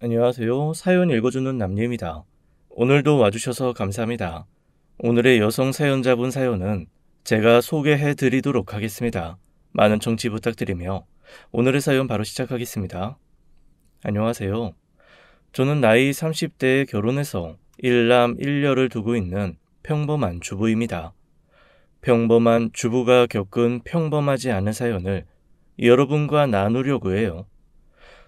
안녕하세요. 사연 읽어주는 남님입니다. 오늘도 와주셔서 감사합니다. 오늘의 여성 사연자분 사연은 제가 소개해 드리도록 하겠습니다. 많은 청취 부탁드리며 오늘의 사연 바로 시작하겠습니다. 안녕하세요. 저는 나이 30대에 결혼해서 일남 일녀를 두고 있는 평범한 주부입니다. 평범한 주부가 겪은 평범하지 않은 사연을 여러분과 나누려고 해요.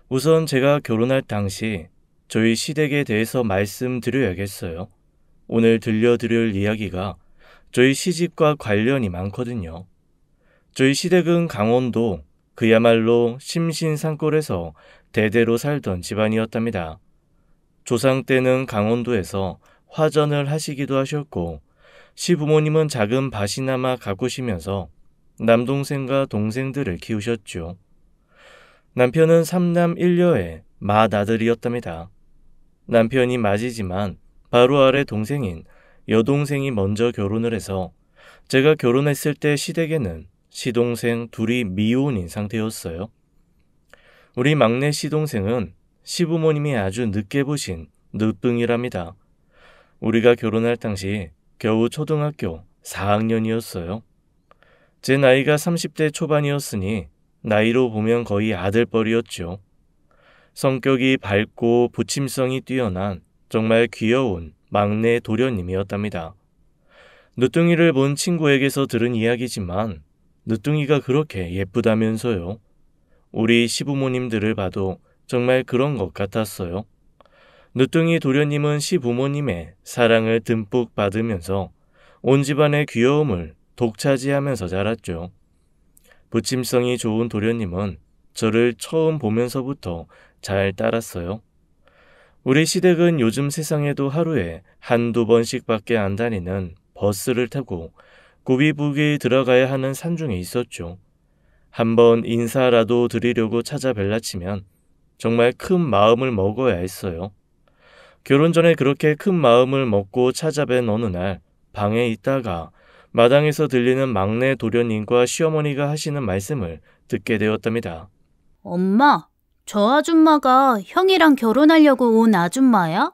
우선 제가 결혼할 당시 저희 시댁에 대해서 말씀드려야겠어요. 오늘 들려드릴 이야기가 저희 시집과 관련이 많거든요. 저희 시댁은 강원도 그야말로 심신산골에서 대대로 살던 집안이었답니다. 조상 때는 강원도에서 화전을 하시기도 하셨고 시부모님은 작은 밭이나마 가꾸시면서 남동생과 동생들을 키우셨죠. 남편은 3남 1녀의 맏아들이었답니다. 남편이 맏이지만 바로 아래 동생인 여동생이 먼저 결혼을 해서 제가 결혼했을 때 시댁에는 시동생 둘이 미혼인 상태였어요. 우리 막내 시동생은 시부모님이 아주 늦게 보신 늦둥이랍니다. 우리가 결혼할 당시 겨우 초등학교 4학년이었어요. 제 나이가 30대 초반이었으니 나이로 보면 거의 아들뻘이었죠. 성격이 밝고 부침성이 뛰어난 정말 귀여운 막내 도련님이었답니다. 늦둥이를 본 친구에게서 들은 이야기지만 늦둥이가 그렇게 예쁘다면서요. 우리 시부모님들을 봐도 정말 그런 것 같았어요. 늦둥이 도련님은 시부모님의 사랑을 듬뿍 받으면서 온 집안의 귀여움을 독차지하면서 자랐죠. 부침성이 좋은 도련님은 저를 처음 보면서부터 잘 따랐어요. 우리 시댁은 요즘 세상에도 하루에 한두 번씩밖에 안 다니는 버스를 타고 구비부기 들어가야 하는 산중에 있었죠. 한번 인사라도 드리려고 찾아뵐라 치면 정말 큰 마음을 먹어야 했어요. 결혼 전에 그렇게 큰 마음을 먹고 찾아뵌 어느 날 방에 있다가 마당에서 들리는 막내 도련님과 시어머니가 하시는 말씀을 듣게 되었답니다. 엄마, 저 아줌마가 형이랑 결혼하려고 온 아줌마야?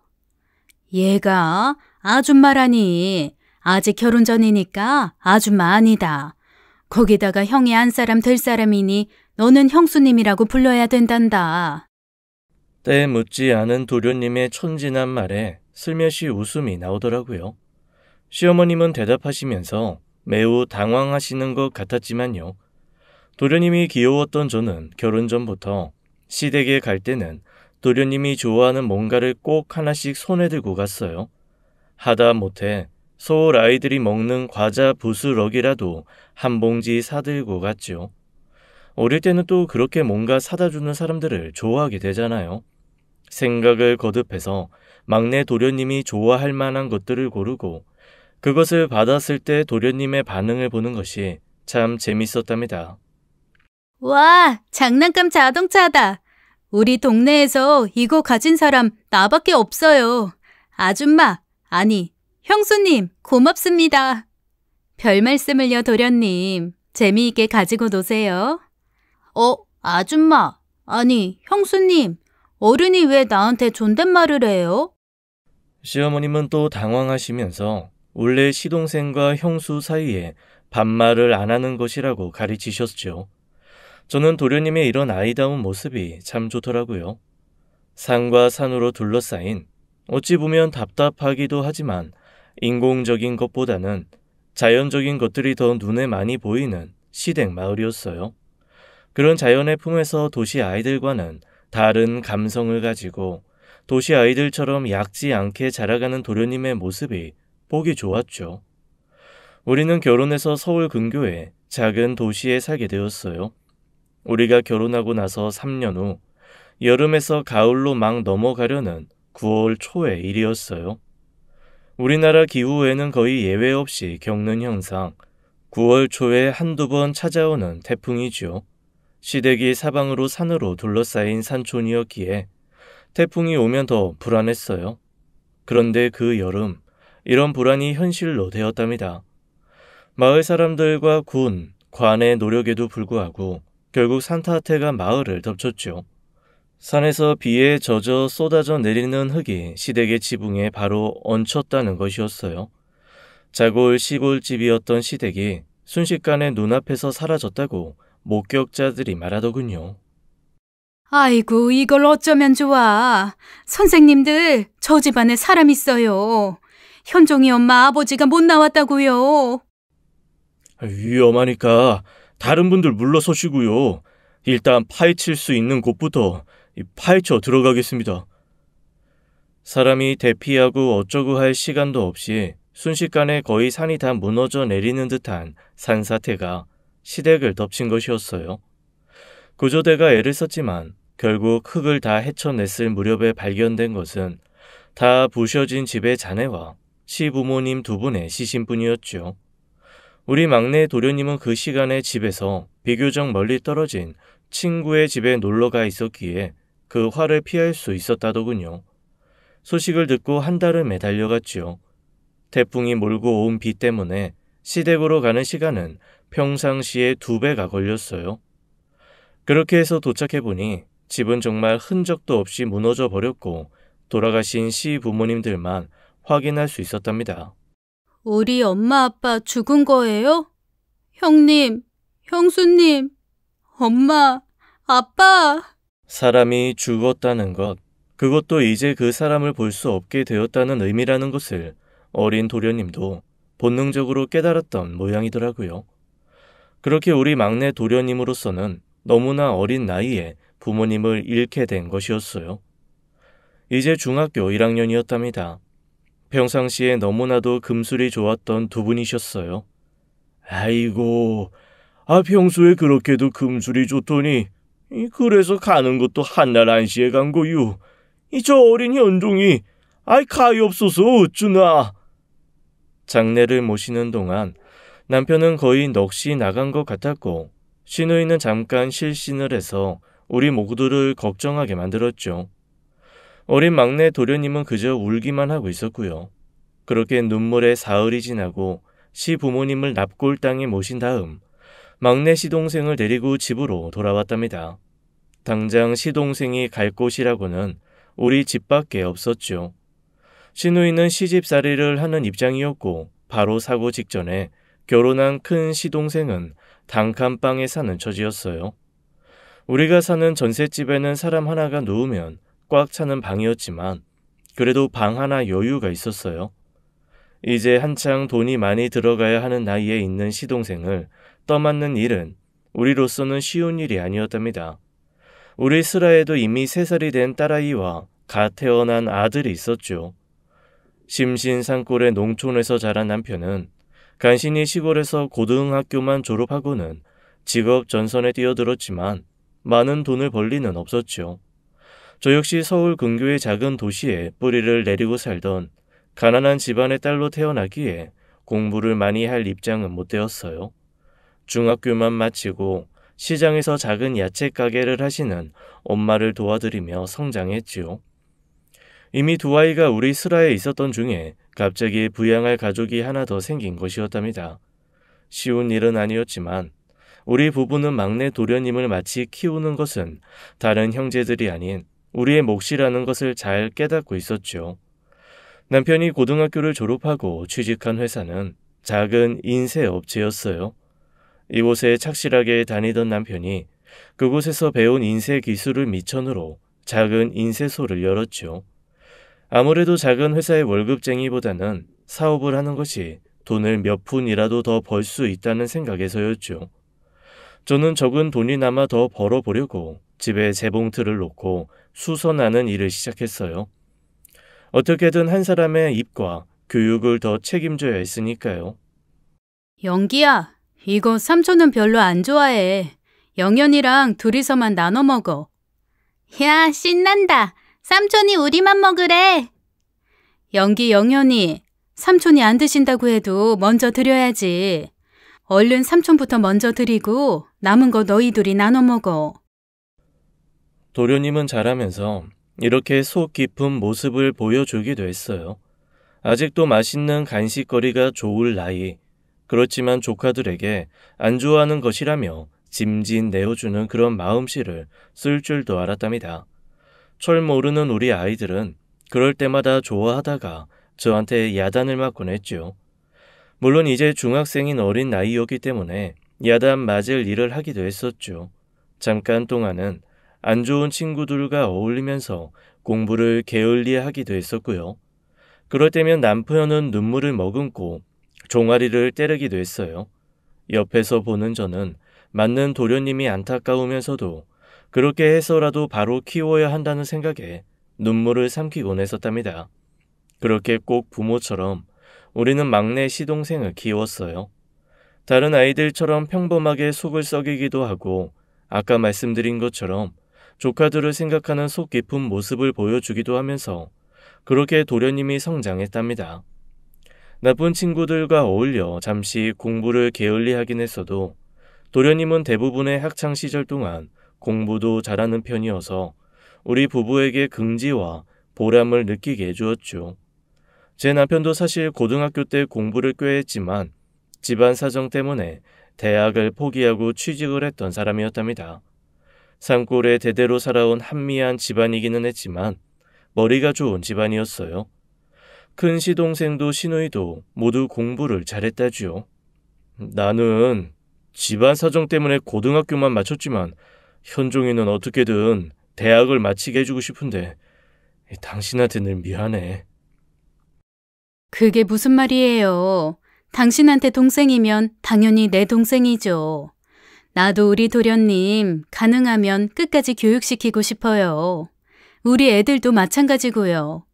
얘가 아줌마라니. 아직 결혼 전이니까 아줌마 아니다. 거기다가 형이 안 사람 될 사람이니 너는 형수님이라고 불러야 된단다. 때 묻지 않은 도련님의 천진한 말에 슬며시 웃음이 나오더라고요. 시어머님은 대답하시면서 매우 당황하시는 것 같았지만요. 도련님이 귀여웠던 저는 결혼 전부터 시댁에 갈 때는 도련님이 좋아하는 뭔가를 꼭 하나씩 손에 들고 갔어요. 하다 못해 서울 아이들이 먹는 과자 부스러기라도 한 봉지 사들고 갔죠. 어릴 때는 또 그렇게 뭔가 사다 주는 사람들을 좋아하게 되잖아요. 생각을 거듭해서 막내 도련님이 좋아할 만한 것들을 고르고 그것을 받았을 때 도련님의 반응을 보는 것이 참 재밌었답니다. 와, 장난감 자동차다. 우리 동네에서 이거 가진 사람 나밖에 없어요. 아줌마, 아니, 형수님, 고맙습니다. 별 말씀을요, 도련님. 재미있게 가지고 노세요. 아줌마, 아니, 형수님, 어른이 왜 나한테 존댓말을 해요? 시어머님은 또 당황하시면서 원래 시동생과 형수 사이에 반말을 안 하는 것이라고 가르치셨죠. 저는 도련님의 이런 아이다운 모습이 참 좋더라고요. 산과 산으로 둘러싸인 어찌 보면 답답하기도 하지만 인공적인 것보다는 자연적인 것들이 더 눈에 많이 보이는 시댁 마을이었어요. 그런 자연의 품에서 도시 아이들과는 다른 감성을 가지고 도시 아이들처럼 얕지 않게 자라가는 도련님의 모습이 보기 좋았죠. 우리는 결혼해서 서울 근교의 작은 도시에 살게 되었어요. 우리가 결혼하고 나서 3년 후 여름에서 가을로 막 넘어가려는 9월 초의 일이었어요. 우리나라 기후에는 거의 예외 없이 겪는 현상, 9월 초에 한두 번 찾아오는 태풍이죠. 시댁이 사방으로 산으로 둘러싸인 산촌이었기에 태풍이 오면 더 불안했어요. 그런데 그 여름, 이런 불안이 현실로 되었답니다. 마을 사람들과 군, 관의 노력에도 불구하고 결국 산타아태가 마을을 덮쳤죠. 산에서 비에 젖어 쏟아져 내리는 흙이 시댁의 지붕에 바로 얹혔다는 것이었어요. 자골 시골집이었던 시댁이 순식간에 눈앞에서 사라졌다고 목격자들이 말하더군요. 아이고, 이걸 어쩌면 좋아. 선생님들, 저 집안에 사람 있어요. 현종이 엄마 아버지가 못 나왔다고요. 위험하니까 다른 분들 물러서시고요. 일단 파헤칠 수 있는 곳부터 파헤쳐 들어가겠습니다. 사람이 대피하고 어쩌고 할 시간도 없이 순식간에 거의 산이 다 무너져 내리는 듯한 산사태가 시댁을 덮친 것이었어요. 구조대가 애를 썼지만 결국 흙을 다 헤쳐냈을 무렵에 발견된 것은 다 부셔진 집의 자네와 시부모님 두 분의 시신뿐이었죠. 우리 막내 도련님은 그 시간에 집에서 비교적 멀리 떨어진 친구의 집에 놀러가 있었기에 그 화를 피할 수 있었다더군요. 소식을 듣고 한 달을 매달려갔지요. 태풍이 몰고 온 비 때문에 시댁으로 가는 시간은 평상시의 2배가 걸렸어요. 그렇게 해서 도착해보니 집은 정말 흔적도 없이 무너져 버렸고 돌아가신 시부모님들만 확인할 수 있었답니다. 우리 엄마 아빠 죽은 거예요? 형님, 형수님, 엄마, 아빠. 사람이 죽었다는 것, 그것도 이제 그 사람을 볼 수 없게 되었다는 의미라는 것을 어린 도련님도 본능적으로 깨달았던 모양이더라고요. 그렇게 우리 막내 도련님으로서는 너무나 어린 나이에 부모님을 잃게 된 것이었어요. 이제 중학교 1학년이었답니다. 평상시에 너무나도 금술이 좋았던 두 분이셨어요. 아이고, 평소에 그렇게도 금술이 좋더니 그래서 가는 것도 한날 안시에 간 거유. 저 어린 현종이 가엾어서 어쭈나. 장례를 모시는 동안 남편은 거의 넋이 나간 것 같았고 시누이는 잠깐 실신을 해서 우리 모두를 걱정하게 만들었죠. 어린 막내 도련님은 그저 울기만 하고 있었고요. 그렇게 눈물의 사흘이 지나고 시부모님을 납골당에 모신 다음 막내 시동생을 데리고 집으로 돌아왔답니다. 당장 시동생이 갈 곳이라고는 우리 집밖에 없었죠. 시누이는 시집살이를 하는 입장이었고 바로 사고 직전에 결혼한 큰 시동생은 단칸방에 사는 처지였어요. 우리가 사는 전셋집에는 사람 하나가 누우면 꽉 차는 방이었지만 그래도 방 하나 여유가 있었어요. 이제 한창 돈이 많이 들어가야 하는 나이에 있는 시동생을 떠맡는 일은 우리로서는 쉬운 일이 아니었답니다. 우리 슬아에도 이미 3살이 된 딸아이와 갓 태어난 아들이 있었죠. 심신산골의 농촌에서 자란 남편은 간신히 시골에서 고등학교만 졸업하고는 직업 전선에 뛰어들었지만 많은 돈을 벌 리는 없었죠. 저 역시 서울 근교의 작은 도시에 뿌리를 내리고 살던 가난한 집안의 딸로 태어나기에 공부를 많이 할 입장은 못 되었어요. 중학교만 마치고 시장에서 작은 야채 가게를 하시는 엄마를 도와드리며 성장했지요. 이미 두 아이가 우리 슬하에 있었던 중에 갑자기 부양할 가족이 하나 더 생긴 것이었답니다. 쉬운 일은 아니었지만 우리 부부는 막내 도련님을 마치 키우는 것은 다른 형제들이 아닌 우리의 몫이라는 것을 잘 깨닫고 있었죠. 남편이 고등학교를 졸업하고 취직한 회사는 작은 인쇄업체였어요. 이곳에 착실하게 다니던 남편이 그곳에서 배운 인쇄 기술을 미천으로 작은 인쇄소를 열었죠. 아무래도 작은 회사의 월급쟁이보다는 사업을 하는 것이 돈을 몇 푼이라도 더 벌 수 있다는 생각에서였죠. 저는 적은 돈이나마 더 벌어보려고 집에 재봉틀을 놓고 수선하는 일을 시작했어요. 어떻게든 한 사람의 입과 교육을 더 책임져야 했으니까요. 영기야, 이거 삼촌은 별로 안 좋아해. 영현이랑 둘이서만 나눠 먹어. 야, 신난다. 삼촌이 우리만 먹으래. 영기, 영현이, 삼촌이 안 드신다고 해도 먼저 드려야지. 얼른 삼촌부터 먼저 드리고 남은 거 너희 둘이 나눠 먹어. 도련님은 자라면서 이렇게 속 깊은 모습을 보여주기도 했어요. 아직도 맛있는 간식거리가 좋을 나이, 그렇지만 조카들에게 안 좋아하는 것이라며 짐진 내어주는 그런 마음씨를 쓸 줄도 알았답니다. 철 모르는 우리 아이들은 그럴 때마다 좋아하다가 저한테 야단을 맞곤 했죠. 물론 이제 중학생인 어린 나이였기 때문에 야단 맞을 일을 하기도 했었죠. 잠깐 동안은 안 좋은 친구들과 어울리면서 공부를 게을리하기도 했었고요. 그럴 때면 남편은 눈물을 머금고 종아리를 때리기도 했어요. 옆에서 보는 저는 맞는 도련님이 안타까우면서도 그렇게 해서라도 바로 키워야 한다는 생각에 눈물을 삼키곤 했었답니다. 그렇게 꼭 부모처럼 우리는 막내 시동생을 키웠어요. 다른 아이들처럼 평범하게 속을 썩이기도 하고 아까 말씀드린 것처럼 조카들을 생각하는 속 깊은 모습을 보여주기도 하면서 그렇게 도련님이 성장했답니다. 나쁜 친구들과 어울려 잠시 공부를 게을리하긴 했어도 도련님은 대부분의 학창시절 동안 공부도 잘하는 편이어서 우리 부부에게 긍지와 보람을 느끼게 해주었죠. 제 남편도 사실 고등학교 때 공부를 꽤 했지만 집안 사정 때문에 대학을 포기하고 취직을 했던 사람이었답니다. 산골에 대대로 살아온 한미한 집안이기는 했지만 머리가 좋은 집안이었어요. 큰 시동생도 시누이도 모두 공부를 잘했다지요. 나는 집안 사정 때문에 고등학교만 마쳤지만 현종이는 어떻게든 대학을 마치게 해주고 싶은데 당신한테 늘 미안해. 그게 무슨 말이에요? 당신한테 동생이면 당연히 내 동생이죠. 나도 우리 도련님 가능하면 끝까지 교육시키고 싶어요. 우리 애들도 마찬가지고요.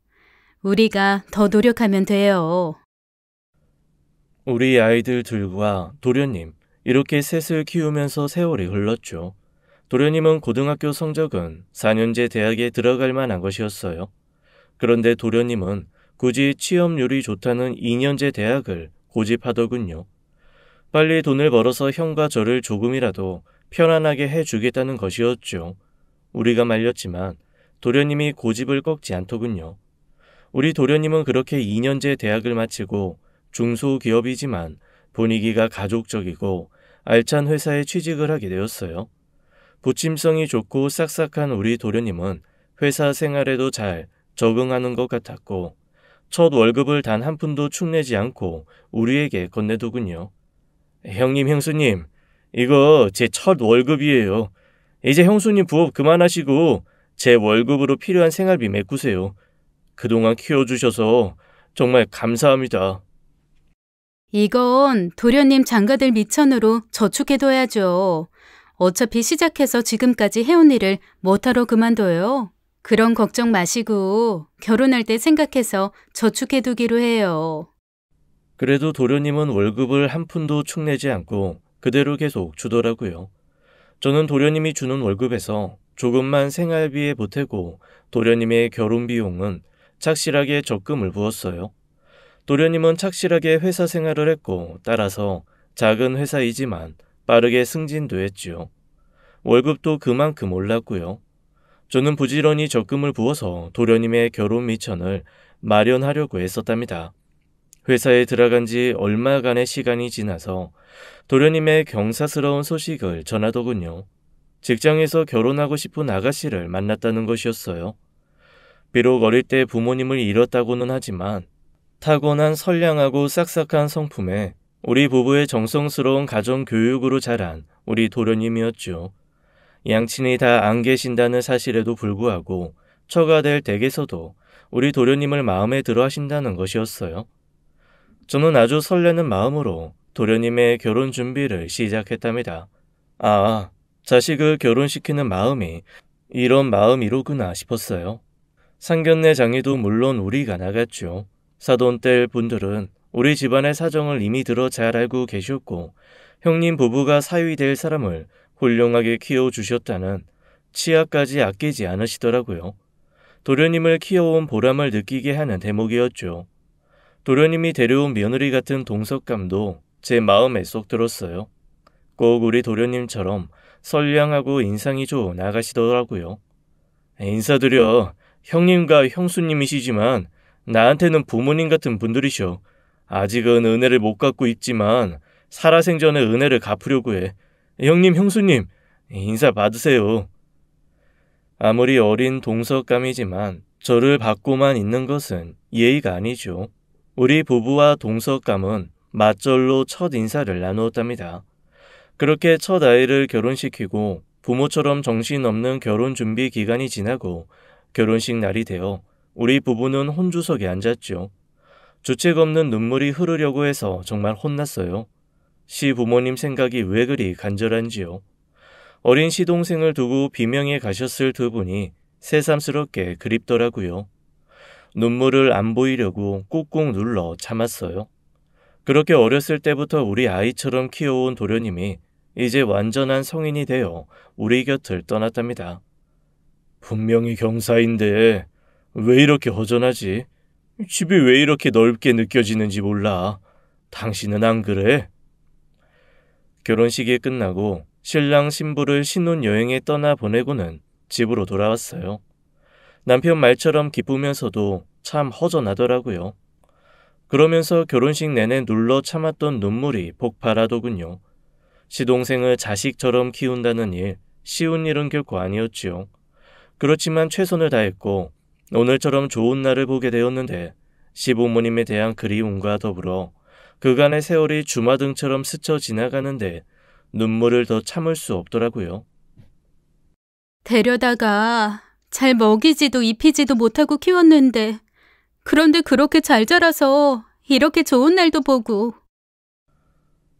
우리가 더 노력하면 돼요. 우리 아이들 둘과 도련님 이렇게 셋을 키우면서 세월이 흘렀죠. 도련님은 고등학교 성적은 4년제 대학에 들어갈 만한 것이었어요. 그런데 도련님은 굳이 취업률이 좋다는 2년제 대학을 고집하더군요. 빨리 돈을 벌어서 형과 저를 조금이라도 편안하게 해주겠다는 것이었죠. 우리가 말렸지만 도련님이 고집을 꺾지 않더군요. 우리 도련님은 그렇게 2년제 대학을 마치고 중소기업이지만 분위기가 가족적이고 알찬 회사에 취직을 하게 되었어요. 부침성이 좋고 싹싹한 우리 도련님은 회사 생활에도 잘 적응하는 것 같았고 첫 월급을 단 한 푼도 축내지 않고 우리에게 건네더군요. 형님, 형수님, 이거 제 첫 월급이에요. 이제 형수님 부업 그만하시고 제 월급으로 필요한 생활비 메꾸세요. 그동안 키워주셔서 정말 감사합니다. 이건 도련님 장가들 미천으로 저축해둬야죠. 어차피 시작해서 지금까지 해온 일을 뭐하러 그만둬요? 그런 걱정 마시고 결혼할 때 생각해서 저축해두기로 해요. 그래도 도련님은 월급을 한 푼도 축내지 않고 그대로 계속 주더라고요. 저는 도련님이 주는 월급에서 조금만 생활비에 보태고 도련님의 결혼 비용은 착실하게 적금을 부었어요. 도련님은 착실하게 회사 생활을 했고 따라서 작은 회사이지만 빠르게 승진도 했지요. 월급도 그만큼 올랐고요. 저는 부지런히 적금을 부어서 도련님의 결혼 미천을 마련하려고 했었답니다. 회사에 들어간 지 얼마간의 시간이 지나서 도련님의 경사스러운 소식을 전하더군요. 직장에서 결혼하고 싶은 아가씨를 만났다는 것이었어요. 비록 어릴 때 부모님을 잃었다고는 하지만 타고난 선량하고 싹싹한 성품에 우리 부부의 정성스러운 가정 교육으로 자란 우리 도련님이었죠. 양친이 다 안 계신다는 사실에도 불구하고 처가 될 댁에서도 우리 도련님을 마음에 들어 하신다는 것이었어요. 저는 아주 설레는 마음으로 도련님의 결혼 준비를 시작했답니다. 아, 자식을 결혼시키는 마음이 이런 마음이로구나 싶었어요. 상견례 장의도 물론 우리가 나갔죠. 사돈 뗄 분들은 우리 집안의 사정을 이미 들어 잘 알고 계셨고 형님 부부가 사위 될 사람을 훌륭하게 키워주셨다는 치아까지 아끼지 않으시더라고요. 도련님을 키워온 보람을 느끼게 하는 대목이었죠. 도련님이 데려온 며느리 같은 동석감도 제 마음에 쏙 들었어요. 꼭 우리 도련님처럼 선량하고 인상이 좋은 아가씨더라고요. 인사드려. 형님과 형수님이시지만 나한테는 부모님 같은 분들이셔. 아직은 은혜를 못 갚고 있지만 살아생전의 은혜를 갚으려고 해. 형님, 형수님, 인사 받으세요. 아무리 어린 동석감이지만 저를 받고만 있는 것은 예의가 아니죠. 우리 부부와 동석감은 맞절로 첫 인사를 나누었답니다. 그렇게 첫 아이를 결혼시키고 부모처럼 정신없는 결혼 준비 기간이 지나고 결혼식 날이 되어 우리 부부는 혼주석에 앉았죠. 주책 없는 눈물이 흐르려고 해서 정말 혼났어요. 시부모님 생각이 왜 그리 간절한지요. 어린 시동생을 두고 비명에 가셨을 두 분이 새삼스럽게 그립더라고요. 눈물을 안 보이려고 꾹꾹 눌러 참았어요. 그렇게 어렸을 때부터 우리 아이처럼 키워온 도련님이 이제 완전한 성인이 되어 우리 곁을 떠났답니다. 분명히 경사인데 왜 이렇게 허전하지? 집이 왜 이렇게 넓게 느껴지는지 몰라. 당신은 안 그래? 결혼식이 끝나고 신랑 신부를 신혼여행에 떠나보내고는 집으로 돌아왔어요. 남편 말처럼 기쁘면서도 참 허전하더라고요. 그러면서 결혼식 내내 눌러 참았던 눈물이 폭발하더군요. 시동생을 자식처럼 키운다는 일, 쉬운 일은 결코 아니었지요. 그렇지만 최선을 다했고 오늘처럼 좋은 날을 보게 되었는데 시부모님에 대한 그리움과 더불어 그간의 세월이 주마등처럼 스쳐 지나가는데 눈물을 더 참을 수 없더라고요. 데려다가 잘 먹이지도 입히지도 못하고 키웠는데 그런데 그렇게 잘 자라서 이렇게 좋은 날도 보고.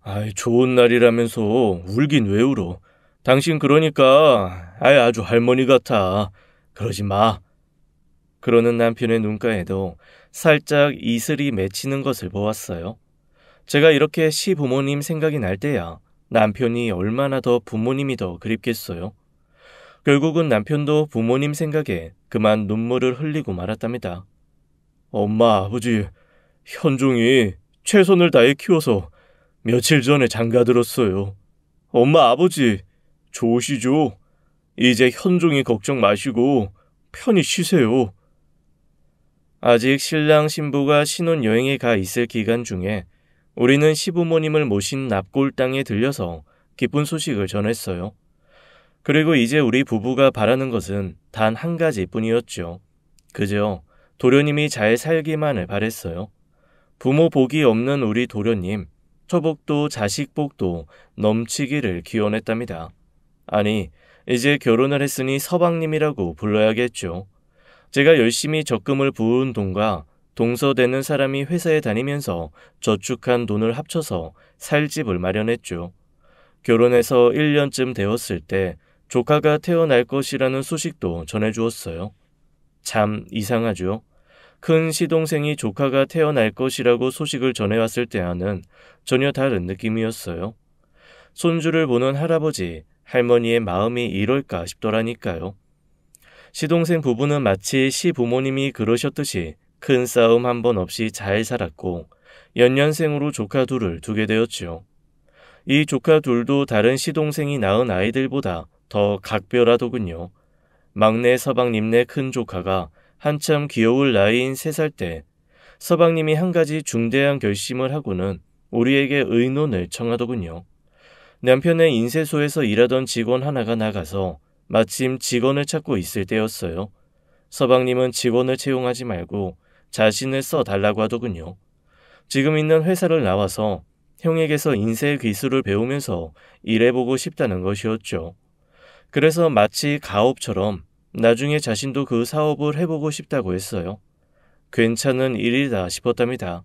아이, 좋은 날이라면서 울긴 왜 울어. 당신 그러니까 아주 할머니 같아. 그러지 마. 그러는 남편의 눈가에도 살짝 이슬이 맺히는 것을 보았어요. 제가 이렇게 시부모님 생각이 날 때야 남편이 얼마나 더 부모님이 더 그립겠어요. 결국은 남편도 부모님 생각에 그만 눈물을 흘리고 말았답니다. 엄마, 아버지, 현종이 최선을 다해 키워서 며칠 전에 장가들었어요. 엄마, 아버지, 좋으시죠? 이제 현종이 걱정 마시고 편히 쉬세요. 아직 신랑 신부가 신혼여행에 가 있을 기간 중에 우리는 시부모님을 모신 납골 땅에 들려서 기쁜 소식을 전했어요. 그리고 이제 우리 부부가 바라는 것은 단 한 가지뿐이었죠. 그저 도련님이 잘 살기만을 바랬어요. 부모 복이 없는 우리 도련님, 처복도 자식복도 넘치기를 기원했답니다. 아니, 이제 결혼을 했으니 서방님이라고 불러야겠죠. 제가 열심히 적금을 부은 돈과 동서되는 사람이 회사에 다니면서 저축한 돈을 합쳐서 살 집을 마련했죠. 결혼해서 1년쯤 되었을 때 조카가 태어날 것이라는 소식도 전해주었어요. 참 이상하죠. 큰 시동생이 조카가 태어날 것이라고 소식을 전해왔을 때와는 전혀 다른 느낌이었어요. 손주를 보는 할아버지, 할머니의 마음이 이럴까 싶더라니까요. 시동생 부부는 마치 시부모님이 그러셨듯이 큰 싸움 한 번 없이 잘 살았고 연년생으로 조카 둘을 두게 되었지요. 이 조카 둘도 다른 시동생이 낳은 아이들보다 더 각별하더군요. 막내 서방님네 큰 조카가 한참 귀여울 나이인 3살 때 서방님이 한 가지 중대한 결심을 하고는 우리에게 의논을 청하더군요. 남편의 인쇄소에서 일하던 직원 하나가 나가서 마침 직원을 찾고 있을 때였어요. 서방님은 직원을 채용하지 말고 자신을 써달라고 하더군요. 지금 있는 회사를 나와서 형에게서 인쇄 기술을 배우면서 일해보고 싶다는 것이었죠. 그래서 마치 가업처럼 나중에 자신도 그 사업을 해보고 싶다고 했어요. 괜찮은 일이다 싶었답니다.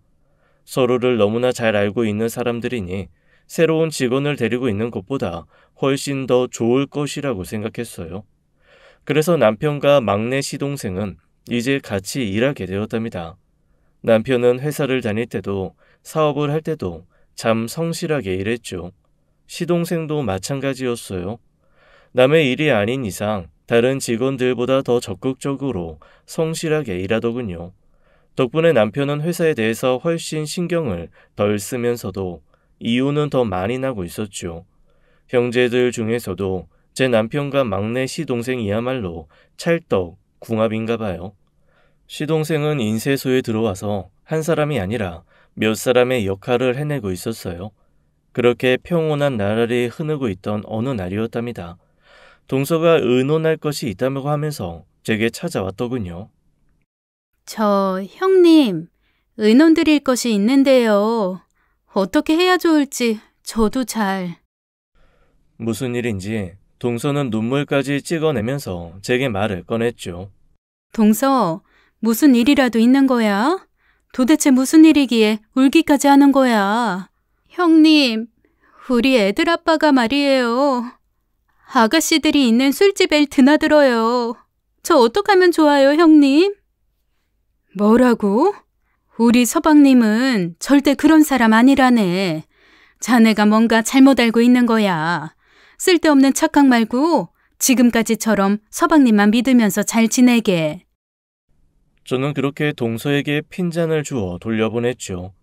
서로를 너무나 잘 알고 있는 사람들이니 새로운 직원을 데리고 있는 것보다 훨씬 더 좋을 것이라고 생각했어요. 그래서 남편과 막내 시동생은 이제 같이 일하게 되었답니다. 남편은 회사를 다닐 때도 사업을 할 때도 참 성실하게 일했죠. 시동생도 마찬가지였어요. 남의 일이 아닌 이상 다른 직원들보다 더 적극적으로 성실하게 일하더군요. 덕분에 남편은 회사에 대해서 훨씬 신경을 덜 쓰면서도 이유는 더 많이 나고 있었죠. 형제들 중에서도 제 남편과 막내 시동생이야말로 찰떡 궁합인가 봐요. 시동생은 인쇄소에 들어와서 한 사람이 아니라 몇 사람의 역할을 해내고 있었어요. 그렇게 평온한 나날이 흐르고 있던 어느 날이었답니다. 동서가 의논할 것이 있다고 하면서 제게 찾아왔더군요. 저 형님, 의논 드릴 것이 있는데요. 어떻게 해야 좋을지 저도 잘. 무슨 일인지 동서는 눈물까지 찍어내면서 제게 말을 꺼냈죠. 동서, 무슨 일이라도 있는 거야? 도대체 무슨 일이기에 울기까지 하는 거야? 형님, 우리 애들 아빠가 말이에요. 아가씨들이 있는 술집에 드나들어요. 저 어떡하면 좋아요, 형님? 뭐라고? 우리 서방님은 절대 그런 사람 아니라네. 자네가 뭔가 잘못 알고 있는 거야. 쓸데없는 착각 말고 지금까지처럼 서방님만 믿으면서 잘 지내게. 저는 그렇게 동서에게 핀잔을 주어 돌려보냈죠.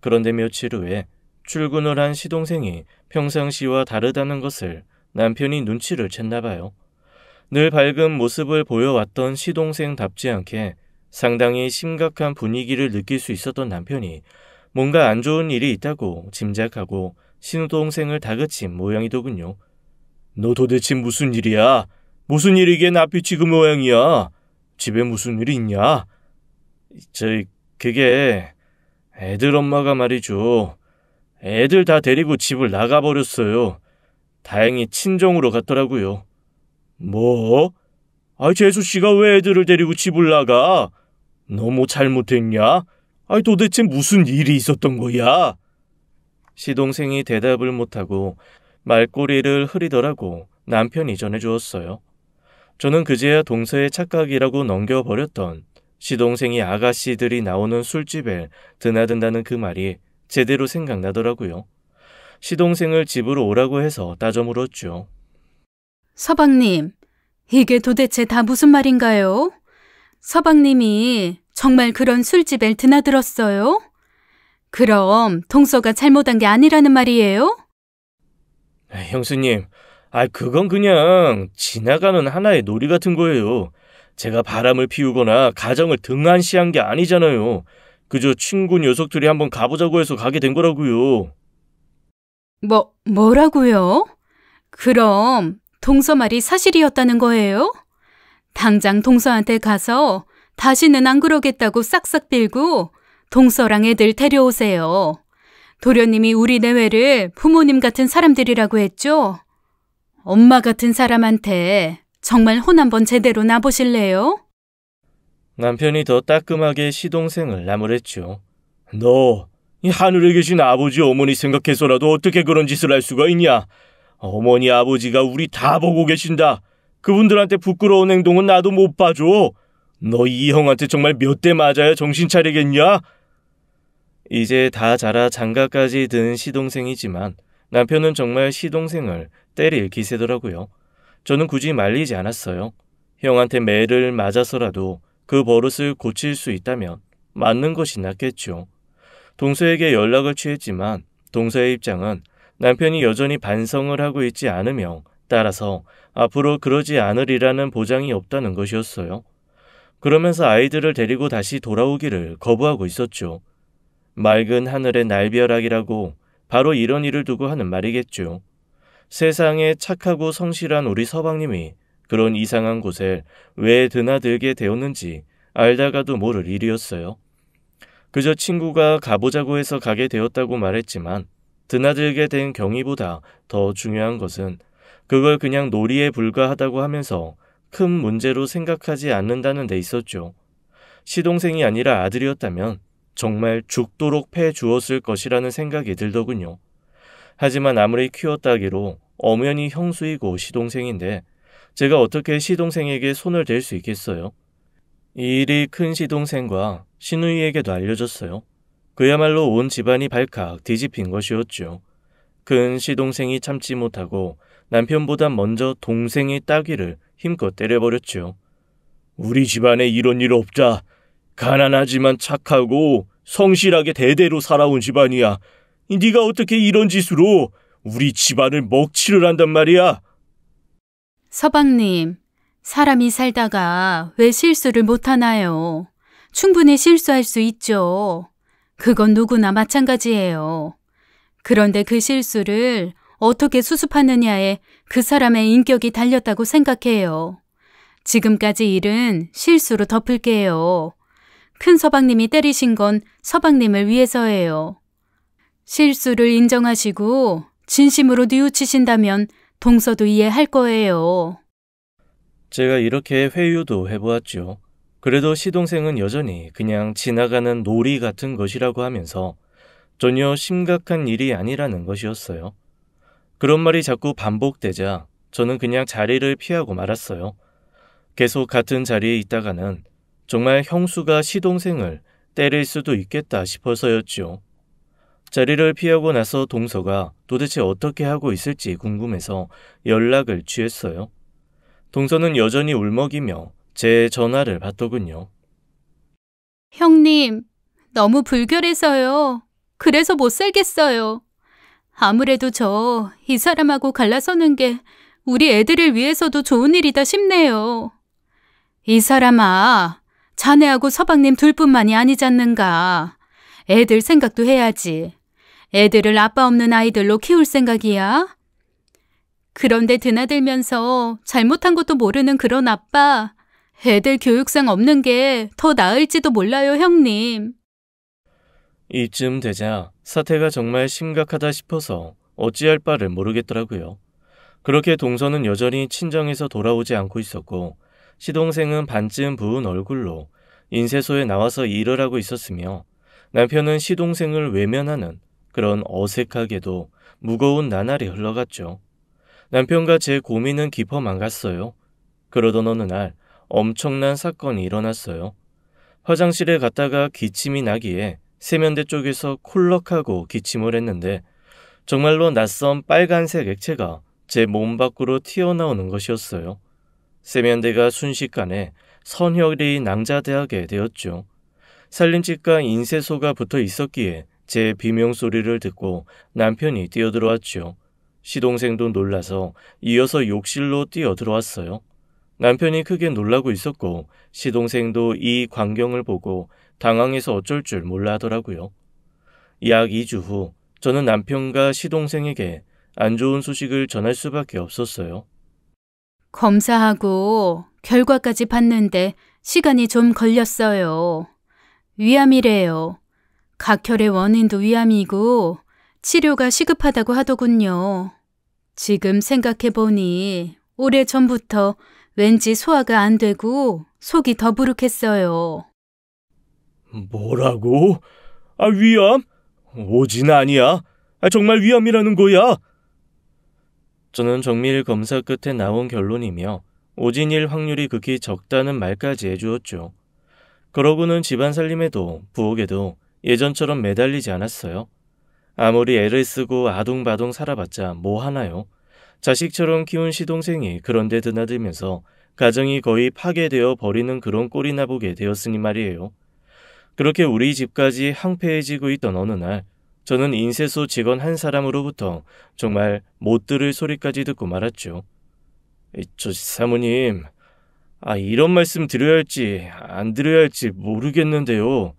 그런데 며칠 후에 출근을 한 시동생이 평상시와 다르다는 것을 남편이 눈치를 챘나 봐요. 늘 밝은 모습을 보여왔던 시동생답지 않게 상당히 심각한 분위기를 느낄 수 있었던 남편이 뭔가 안 좋은 일이 있다고 짐작하고 시동생을 다그친 모양이더군요. 너 도대체 무슨 일이야? 무슨 일이기에 낯빛이 그 모양이야? 집에 무슨 일이 있냐? 그게 애들 엄마가 말이죠. 애들 다 데리고 집을 나가버렸어요. 다행히 친정으로 갔더라고요. 뭐? 재수씨가 왜 애들을 데리고 집을 나가? 너 뭐 잘못했냐? 도대체 무슨 일이 있었던 거야? 시동생이 대답을 못하고 말꼬리를 흐리더라고 남편이 전해주었어요. 저는 그제야 동서의 착각이라고 넘겨버렸던 시동생이 아가씨들이 나오는 술집에 드나든다는 그 말이 제대로 생각나더라고요. 시동생을 집으로 오라고 해서 따져 물었죠. 서방님, 이게 도대체 다 무슨 말인가요? 서방님이 정말 그런 술집에 드나들었어요? 그럼 동서가 잘못한 게 아니라는 말이에요? 형수님, 그건 그냥 지나가는 하나의 놀이 같은 거예요. 제가 바람을 피우거나 가정을 등한시한 게 아니잖아요. 그저 친구 녀석들이 한번 가보자고 해서 가게 된 거라고요. 뭐라고요? 그럼 동서 말이 사실이었다는 거예요? 당장 동서한테 가서 다시는 안 그러겠다고 싹싹 빌고 동서랑 애들 데려오세요. 도련님이 우리 내외를 부모님 같은 사람들이라고 했죠? 엄마 같은 사람한테 정말 혼 한번 제대로 나보실래요? 남편이 더 따끔하게 시동생을 나무랬죠. 너, 이 하늘에 계신 아버지 어머니 생각해서라도 어떻게 그런 짓을 할 수가 있냐? 어머니 아버지가 우리 다 보고 계신다. 그분들한테 부끄러운 행동은 나도 못 봐줘. 너 이 형한테 정말 몇 대 맞아야 정신 차리겠냐? 이제 다 자라 장가까지 든 시동생이지만 남편은 정말 시동생을 때릴 기세더라고요. 저는 굳이 말리지 않았어요. 형한테 매를 맞아서라도 그 버릇을 고칠 수 있다면 맞는 것이 낫겠죠. 동서에게 연락을 취했지만 동서의 입장은 남편이 여전히 반성을 하고 있지 않으며 따라서 앞으로 그러지 않으리라는 보장이 없다는 것이었어요. 그러면서 아이들을 데리고 다시 돌아오기를 거부하고 있었죠. 맑은 하늘의 날벼락이라고 바로 이런 일을 두고 하는 말이겠죠. 세상에 착하고 성실한 우리 서방님이 그런 이상한 곳에 왜 드나들게 되었는지 알다가도 모를 일이었어요. 그저 친구가 가보자고 해서 가게 되었다고 말했지만 드나들게 된 경위보다 더 중요한 것은 그걸 그냥 놀이에 불과하다고 하면서 큰 문제로 생각하지 않는다는 데 있었죠. 시동생이 아니라 아들이었다면 정말 죽도록 패 주었을 것이라는 생각이 들더군요. 하지만 아무리 키웠다기로 엄연히 형수이고 시동생인데 제가 어떻게 시동생에게 손을 댈 수 있겠어요? 이 일이 큰 시동생과 시누이에게도 알려졌어요. 그야말로 온 집안이 발칵 뒤집힌 것이었죠. 큰 시동생이 참지 못하고 남편보다 먼저 동생의 따귀를 힘껏 때려버렸죠. 우리 집안에 이런 일 없다. 가난하지만 착하고 성실하게 대대로 살아온 집안이야. 네가 어떻게 이런 짓으로 우리 집안을 먹칠을 한단 말이야? 서방님, 사람이 살다가 왜 실수를 못하나요? 충분히 실수할 수 있죠. 그건 누구나 마찬가지예요. 그런데 그 실수를 어떻게 수습하느냐에 그 사람의 인격이 달렸다고 생각해요. 지금까지 일은 실수로 덮을게요. 큰 서방님이 때리신 건 서방님을 위해서예요. 실수를 인정하시고 진심으로 뉘우치신다면 동서도 이해할 거예요. 제가 이렇게 회유도 해보았죠. 그래도 시동생은 여전히 그냥 지나가는 놀이 같은 것이라고 하면서 전혀 심각한 일이 아니라는 것이었어요. 그런 말이 자꾸 반복되자 저는 그냥 자리를 피하고 말았어요. 계속 같은 자리에 있다가는 정말 형수가 시동생을 때릴 수도 있겠다 싶어서였죠. 자리를 피하고 나서 동서가 도대체 어떻게 하고 있을지 궁금해서 연락을 취했어요. 동서는 여전히 울먹이며 제 전화를 받더군요. 형님, 너무 불결해서요. 그래서 못 살겠어요. 아무래도 저 이 사람하고 갈라서는 게 우리 애들을 위해서도 좋은 일이다 싶네요. 이 사람아, 자네하고 서방님 둘뿐만이 아니잖는가. 애들 생각도 해야지. 애들을 아빠 없는 아이들로 키울 생각이야? 그런데 드나들면서 잘못한 것도 모르는 그런 아빠, 애들 교육상 없는 게 더 나을지도 몰라요, 형님. 이쯤 되자 사태가 정말 심각하다 싶어서 어찌할 바를 모르겠더라고요. 그렇게 동서는 여전히 친정에서 돌아오지 않고 있었고 시동생은 반쯤 부은 얼굴로 인쇄소에 나와서 일을 하고 있었으며 남편은 시동생을 외면하는 그런 어색하게도 무거운 나날이 흘러갔죠. 남편과 제 고민은 깊어만 갔어요. 그러던 어느 날 엄청난 사건이 일어났어요. 화장실에 갔다가 기침이 나기에 세면대 쪽에서 콜럭하고 기침을 했는데 정말로 낯선 빨간색 액체가 제 몸 밖으로 튀어나오는 것이었어요. 세면대가 순식간에 선혈이 낭자되게 되었죠. 살림집과 인쇄소가 붙어 있었기에 제 비명소리를 듣고 남편이 뛰어들어왔죠. 시동생도 놀라서 이어서 욕실로 뛰어들어왔어요. 남편이 크게 놀라고 있었고 시동생도 이 광경을 보고 당황해서 어쩔 줄 몰라 하더라고요. 약 2주 후 저는 남편과 시동생에게 안 좋은 소식을 전할 수밖에 없었어요. 검사하고 결과까지 봤는데 시간이 좀 걸렸어요. 위암이래요. 각혈의 원인도 위암이고 치료가 시급하다고 하더군요. 지금 생각해보니 오래전부터 왠지 소화가 안 되고 속이 더부룩했어요. 뭐라고? 위암? 오진 아니야. 정말 위암이라는 거야? 저는 정밀 검사 끝에 나온 결론이며 오진일 확률이 극히 적다는 말까지 해주었죠. 그러고는 집안 살림에도 부엌에도 예전처럼 매달리지 않았어요. 아무리 애를 쓰고 아둥바둥 살아봤자 뭐 하나요? 자식처럼 키운 시동생이 그런데 드나들면서 가정이 거의 파괴되어 버리는 그런 꼴이나 보게 되었으니 말이에요. 그렇게 우리 집까지 황폐해지고 있던 어느 날 저는 인쇄소 직원 한 사람으로부터 정말 못 들을 소리까지 듣고 말았죠. 저 사모님, 이런 말씀 드려야 할지 안 드려야 할지 모르겠는데요.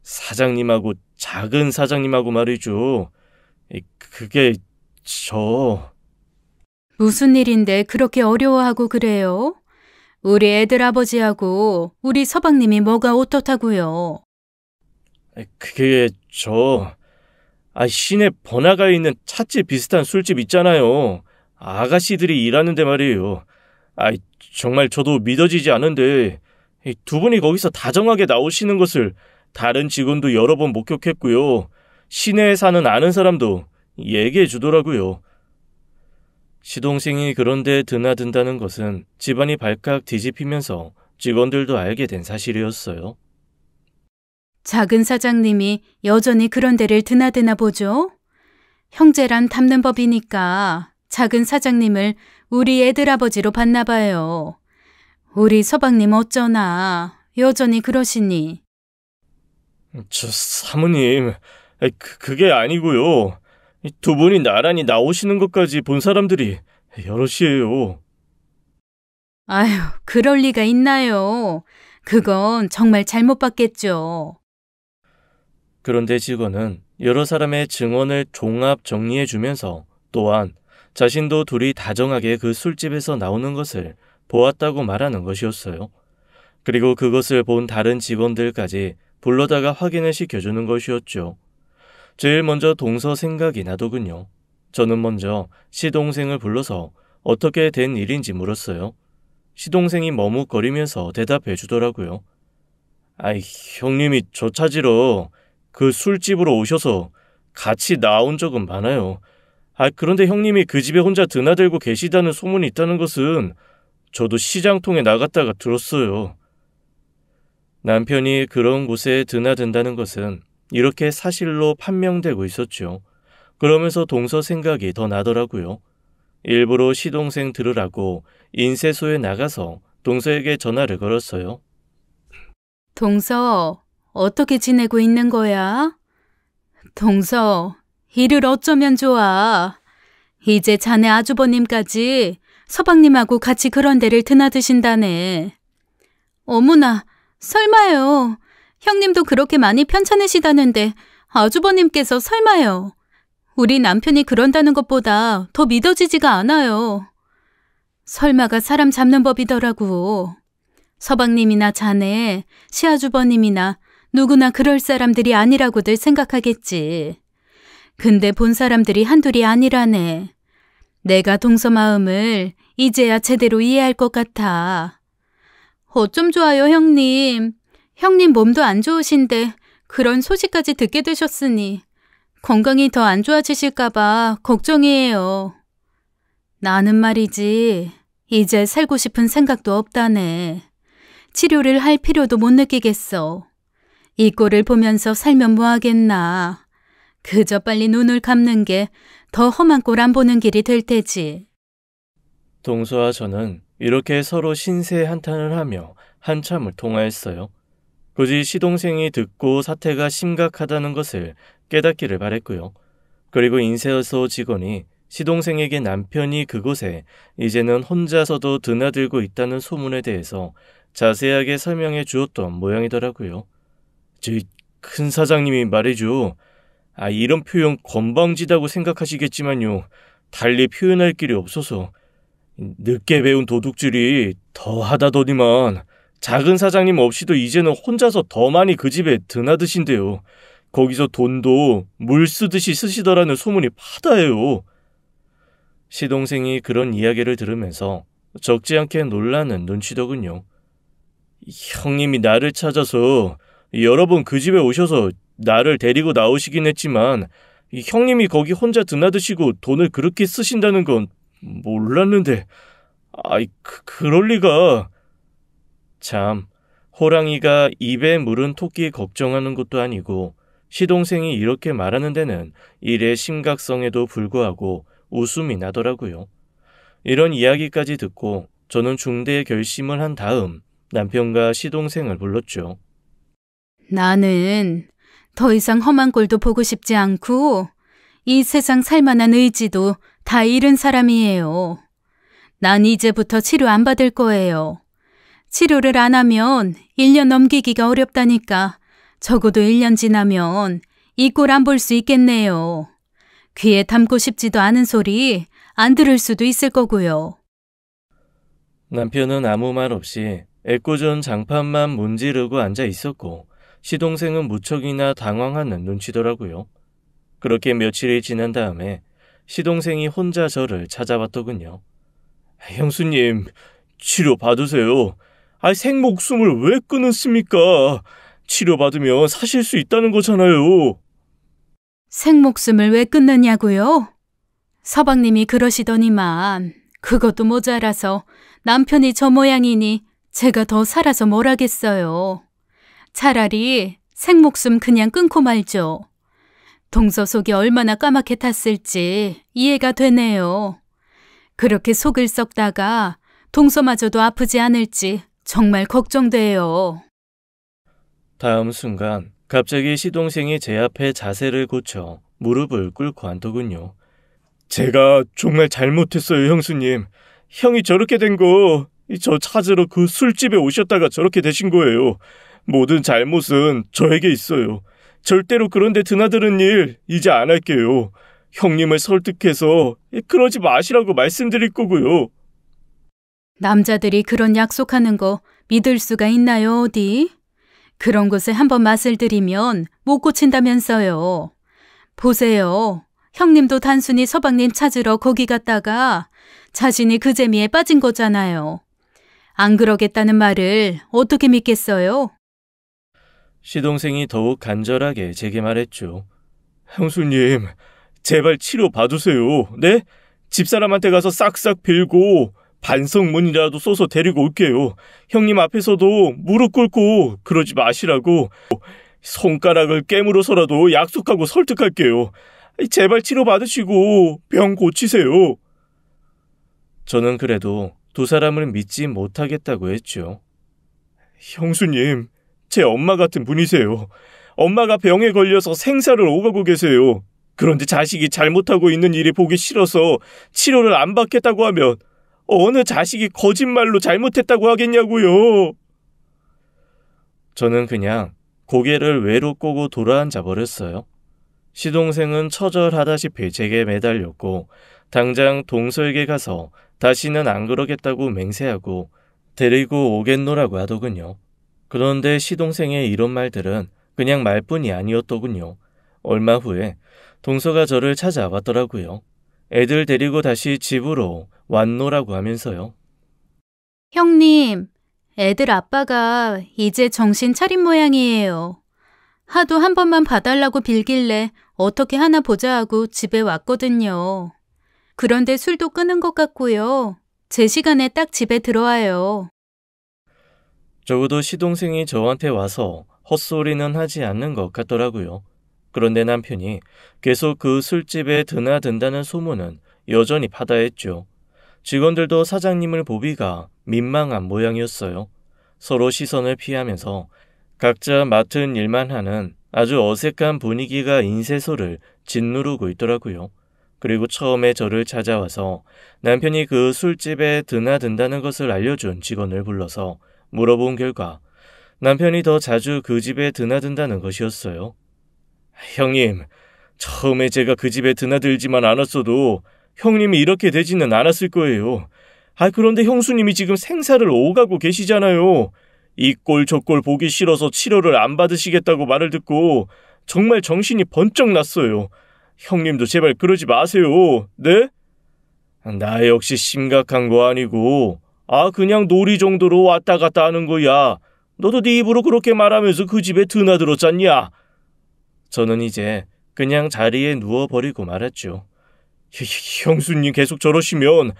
사장님하고 작은 사장님하고 말이죠. 그게 무슨 일인데 그렇게 어려워하고 그래요? 우리 애들 아버지하고 우리 서방님이 뭐가 어떻다고요? 그게 시내 번화가에 있는 찻집 비슷한 술집 있잖아요. 아가씨들이 일하는데 말이에요. 정말 저도 믿어지지 않은데 두 분이 거기서 다정하게 나오시는 것을 다른 직원도 여러 번 목격했고요. 시내에 사는 아는 사람도 얘기해 주더라고요. 시동생이 그런데 드나든다는 것은 집안이 발칵 뒤집히면서 직원들도 알게 된 사실이었어요. 작은 사장님이 여전히 그런 데를 드나드나 보죠? 형제란 닮는 법이니까 작은 사장님을 우리 애들 아버지로 봤나 봐요. 우리 서방님 어쩌나 여전히 그러시니. 저 사모님, 그게 아니고요. 두 분이 나란히 나오시는 것까지 본 사람들이 여럿이에요. 아휴, 그럴 리가 있나요? 그건 정말 잘못 봤겠죠. 그런데 직원은 여러 사람의 증언을 종합 정리해주면서 또한 자신도 둘이 다정하게 그 술집에서 나오는 것을 보았다고 말하는 것이었어요. 그리고 그것을 본 다른 직원들까지 불러다가 확인을 시켜주는 것이었죠. 제일 먼저 동서 생각이 나더군요. 저는 먼저 시동생을 불러서 어떻게 된 일인지 물었어요. 시동생이 머뭇거리면서 대답해 주더라고요. 아이, 형님이 저 찾으러 그 술집으로 오셔서 같이 나온 적은 많아요. 그런데 형님이 그 집에 혼자 드나들고 계시다는 소문이 있다는 것은 저도 시장통에 나갔다가 들었어요. 남편이 그런 곳에 드나든다는 것은 이렇게 사실로 판명되고 있었죠. 그러면서 동서 생각이 더 나더라고요. 일부러 시동생 들으라고 인쇄소에 나가서 동서에게 전화를 걸었어요. 동서, 어떻게 지내고 있는 거야? 동서, 일을 어쩌면 좋아. 이제 자네 아주버님까지 서방님하고 같이 그런 데를 드나드신다네. 어머나, 설마요. 형님도 그렇게 많이 편찮으시다는데 아주버님께서 설마요. 우리 남편이 그런다는 것보다 더 믿어지지가 않아요. 설마가 사람 잡는 법이더라고. 서방님이나 자네, 시아주버님이나 누구나 그럴 사람들이 아니라고들 생각하겠지. 근데 본 사람들이 한둘이 아니라네. 내가 동서 마음을 이제야 제대로 이해할 것 같아. 어쩜 좋아요, 형님. 형님 몸도 안 좋으신데 그런 소식까지 듣게 되셨으니 건강이 더 안 좋아지실까봐 걱정이에요. 나는 말이지, 이제 살고 싶은 생각도 없다네. 치료를 할 필요도 못 느끼겠어. 이 꼴을 보면서 살면 뭐하겠나. 그저 빨리 눈을 감는 게 더 험한 꼴 안 보는 길이 될 테지. 동서와 저는 이렇게 서로 신세 한탄을 하며 한참을 통화했어요. 굳이 시동생이 듣고 사태가 심각하다는 것을 깨닫기를 바랬고요. 그리고 인쇄소 직원이 시동생에게 남편이 그곳에 이제는 혼자서도 드나들고 있다는 소문에 대해서 자세하게 설명해 주었던 모양이더라고요. 저희 큰 사장님이 말이죠. 이런 표현 건방지다고 생각하시겠지만요. 달리 표현할 길이 없어서 늦게 배운 도둑질이 더 하다더니만 작은 사장님 없이도 이제는 혼자서 더 많이 그 집에 드나드신대요. 거기서 돈도 물 쓰듯이 쓰시더라는 소문이 파다해요. 시동생이 그런 이야기를 들으면서 적지 않게 놀라는 눈치더군요. 형님이 나를 찾아서 여러 번 그 집에 오셔서 나를 데리고 나오시긴 했지만 형님이 거기 혼자 드나드시고 돈을 그렇게 쓰신다는 건 몰랐는데 그럴 리가. 참, 호랑이가 입에 물은 토끼 걱정하는 것도 아니고 시동생이 이렇게 말하는 데는 일의 심각성에도 불구하고 웃음이 나더라고요. 이런 이야기까지 듣고 저는 중대의 결심을 한 다음 남편과 시동생을 불렀죠. 나는 더 이상 험한 꼴도 보고 싶지 않고 이 세상 살만한 의지도 다 잃은 사람이에요. 난 이제부터 치료 안 받을 거예요. 치료를 안 하면 1년 넘기기가 어렵다니까 적어도 1년 지나면 이 꼴 안 볼 수 있겠네요. 귀에 담고 싶지도 않은 소리 안 들을 수도 있을 거고요. 남편은 아무 말 없이 애꿎은 장판만 문지르고 앉아 있었고 시동생은 무척이나 당황하는 눈치더라고요. 그렇게 며칠이 지난 다음에 시동생이 혼자 저를 찾아왔더군요. 형수님, 치료 받으세요. 생목숨을 왜 끊으십니까? 치료받으면 사실 수 있다는 거잖아요. 생목숨을 왜 끊느냐고요? 서방님이 그러시더니만 그것도 모자라서 남편이 저 모양이니 제가 더 살아서 뭘 하겠어요. 차라리 생목숨 그냥 끊고 말죠. 동서 속이 얼마나 까맣게 탔을지 이해가 되네요. 그렇게 속을 썩다가 동서마저도 아프지 않을지 정말 걱정돼요. 다음 순간 갑자기 시동생이 제 앞에 자세를 고쳐 무릎을 꿇고 앉더군요. 제가 정말 잘못했어요, 형수님. 형이 저렇게 된 거 저 찾으러 그 술집에 오셨다가 저렇게 되신 거예요. 모든 잘못은 저에게 있어요. 절대로 그런 데 드나드는 일 이제 안 할게요. 형님을 설득해서 그러지 마시라고 말씀드릴 거고요. 남자들이 그런 약속하는 거 믿을 수가 있나요, 어디? 그런 곳에 한번 맛을 들이면 못 고친다면서요. 보세요. 형님도 단순히 서방님 찾으러 거기 갔다가 자신이 그 재미에 빠진 거잖아요. 안 그러겠다는 말을 어떻게 믿겠어요? 시동생이 더욱 간절하게 제게 말했죠. 형수님, 제발 치료 봐주세요. 네? 집사람한테 가서 싹싹 빌고 반성문이라도 써서 데리고 올게요. 형님 앞에서도 무릎 꿇고 그러지 마시라고 손가락을 깨물어서라도 약속하고 설득할게요. 제발 치료 받으시고 병 고치세요. 저는 그래도 두 사람을 믿지 못하겠다고 했죠. 형수님, 제 엄마 같은 분이세요. 엄마가 병에 걸려서 생사를 오가고 계세요. 그런데 자식이 잘못하고 있는 일이 보기 싫어서 치료를 안 받겠다고 하면 어느 자식이 거짓말로 잘못했다고 하겠냐고요. 저는 그냥 고개를 외로 꼬고 돌아앉아 버렸어요. 시동생은 처절하다시피 제게 매달렸고 당장 동서에게 가서 다시는 안 그러겠다고 맹세하고 데리고 오겠노라고 하더군요. 그런데 시동생의 이런 말들은 그냥 말뿐이 아니었더군요. 얼마 후에 동서가 저를 찾아왔더라고요. 애들 데리고 다시 집으로 왔노라고 하면서요. 형님, 애들 아빠가 이제 정신 차린 모양이에요. 하도 한 번만 봐달라고 빌길래 어떻게 하나 보자 하고 집에 왔거든요. 그런데 술도 끊은 것 같고요. 제 시간에 딱 집에 들어와요. 적어도 시동생이 저한테 와서 헛소리는 하지 않는 것 같더라고요. 그런데 남편이 계속 그 술집에 드나든다는 소문은 여전히 파다했죠. 직원들도 사장님을 보기가 민망한 모양이었어요. 서로 시선을 피하면서 각자 맡은 일만 하는 아주 어색한 분위기가 인쇄소를 짓누르고 있더라고요. 그리고 처음에 저를 찾아와서 남편이 그 술집에 드나든다는 것을 알려준 직원을 불러서 물어본 결과 남편이 더 자주 그 집에 드나든다는 것이었어요. 형님, 처음에 제가 그 집에 드나들지만 않았어도 형님이 이렇게 되지는 않았을 거예요. 그런데 형수님이 지금 생사를 오가고 계시잖아요. 이 꼴 저 꼴 보기 싫어서 치료를 안 받으시겠다고 말을 듣고 정말 정신이 번쩍 났어요. 형님도 제발 그러지 마세요. 네? 나 역시 심각한 거 아니고 그냥 놀이 정도로 왔다 갔다 하는 거야. 너도 네 입으로 그렇게 말하면서 그 집에 드나들었잖냐? 저는 이제 그냥 자리에 누워버리고 말았죠. 형수님 계속 저러시면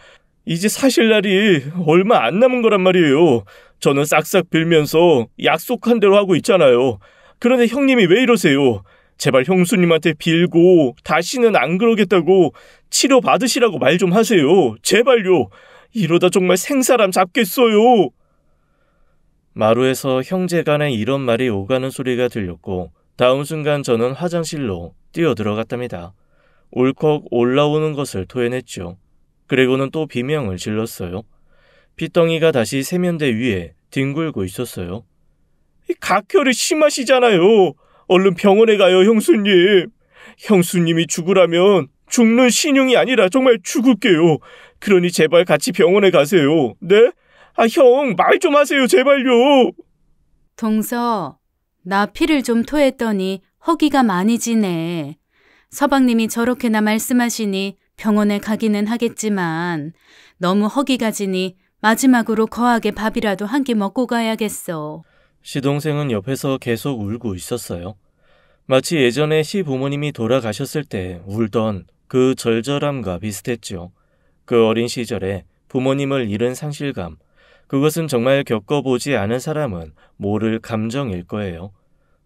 이제 사실 날이 얼마 안 남은 거란 말이에요. 저는 싹싹 빌면서 약속한 대로 하고 있잖아요. 그런데 형님이 왜 이러세요? 제발 형수님한테 빌고 다시는 안 그러겠다고 치료 받으시라고 말 좀 하세요. 제발요. 이러다 정말 생사람 잡겠어요. 마루에서 형제간에 이런 말이 오가는 소리가 들렸고 다음 순간 저는 화장실로 뛰어들어갔답니다. 울컥 올라오는 것을 토해냈죠. 그리고는 또 비명을 질렀어요. 핏덩이가 다시 세면대 위에 뒹굴고 있었어요. 각혈이 심하시잖아요. 얼른 병원에 가요, 형수님. 형수님이 죽으라면 죽는 신용이 아니라 정말 죽을게요. 그러니 제발 같이 병원에 가세요. 네? 형, 말 좀 하세요, 제발요. 동서, 나 피를 좀 토했더니 허기가 많이 지네. 서방님이 저렇게나 말씀하시니 병원에 가기는 하겠지만 너무 허기가 지니 마지막으로 거하게 밥이라도 한 끼 먹고 가야겠어. 시동생은 옆에서 계속 울고 있었어요. 마치 예전에 시부모님이 돌아가셨을 때 울던 그 절절함과 비슷했죠. 그 어린 시절에 부모님을 잃은 상실감, 그것은 정말 겪어보지 않은 사람은 모를 감정일 거예요.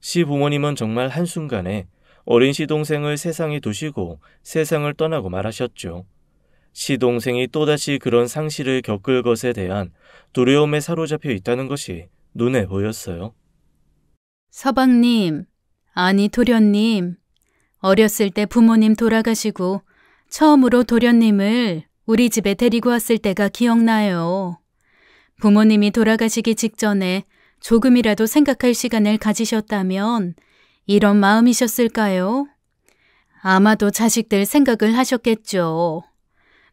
시부모님은 정말 한순간에 어린 시동생을 세상에 두시고 세상을 떠나고 말하셨죠. 시동생이 또다시 그런 상실을 겪을 것에 대한 두려움에 사로잡혀 있다는 것이 눈에 보였어요. 서방님, 아니 도련님, 어렸을 때 부모님 돌아가시고 처음으로 도련님을 우리 집에 데리고 왔을 때가 기억나요. 부모님이 돌아가시기 직전에 조금이라도 생각할 시간을 가지셨다면 이런 마음이셨을까요? 아마도 자식들 생각을 하셨겠죠.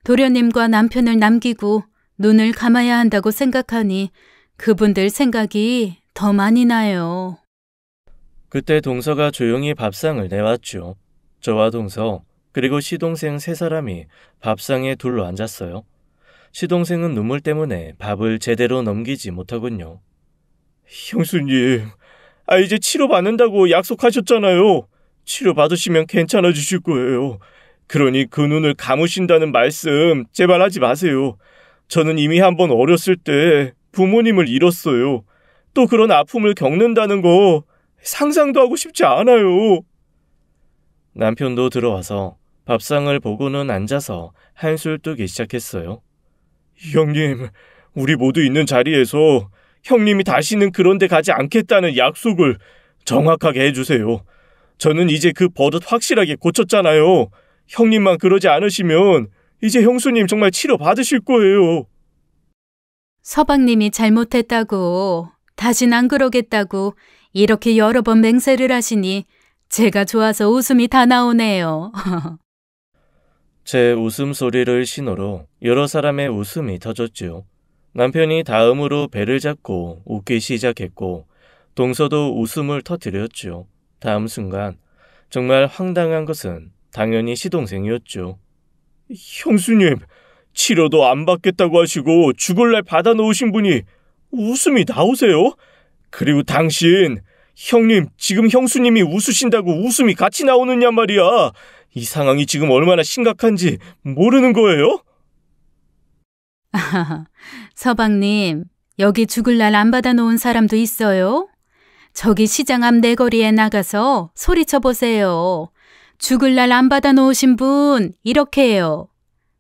도련님과 남편을 남기고 눈을 감아야 한다고 생각하니 그분들 생각이 더 많이 나요. 그때 동서가 조용히 밥상을 내왔죠. 저와 동서 그리고 시동생 세 사람이 밥상에 둘러 앉았어요. 시동생은 눈물 때문에 밥을 제대로 넘기지 못하군요. 형수님, 이제 치료받는다고 약속하셨잖아요. 치료받으시면 괜찮아지실 거예요. 그러니 그 눈을 감으신다는 말씀 제발 하지 마세요. 저는 이미 한번 어렸을 때 부모님을 잃었어요. 또 그런 아픔을 겪는다는 거 상상도 하고 싶지 않아요. 남편도 들어와서 밥상을 보고는 앉아서 한술 뜨기 시작했어요. 형님, 우리 모두 있는 자리에서 형님이 다시는 그런 데 가지 않겠다는 약속을 정확하게 해주세요. 저는 이제 그 버릇 확실하게 고쳤잖아요. 형님만 그러지 않으시면 이제 형수님 정말 치료 받으실 거예요. 서방님이 잘못했다고, 다신 안 그러겠다고 이렇게 여러 번 맹세를 하시니 제가 좋아서 웃음이 다 나오네요. 제 웃음소리를 신호로 여러 사람의 웃음이 터졌지요. 남편이 다음으로 배를 잡고 웃기 시작했고 동서도 웃음을 터뜨렸죠. 다음 순간 정말 황당한 것은 당연히 시동생이었죠. 형수님, 치료도 안 받겠다고 하시고 죽을 날 받아놓으신 분이 웃음이 나오세요? 그리고 당신, 형님, 지금 형수님이 웃으신다고 웃음이 같이 나오느냐 말이야. 이 상황이 지금 얼마나 심각한지 모르는 거예요? 서방님, 여기 죽을 날 안 받아놓은 사람도 있어요? 저기 시장 앞 내거리에 나가서 소리쳐 보세요. 죽을 날 안 받아놓으신 분 이렇게 해요.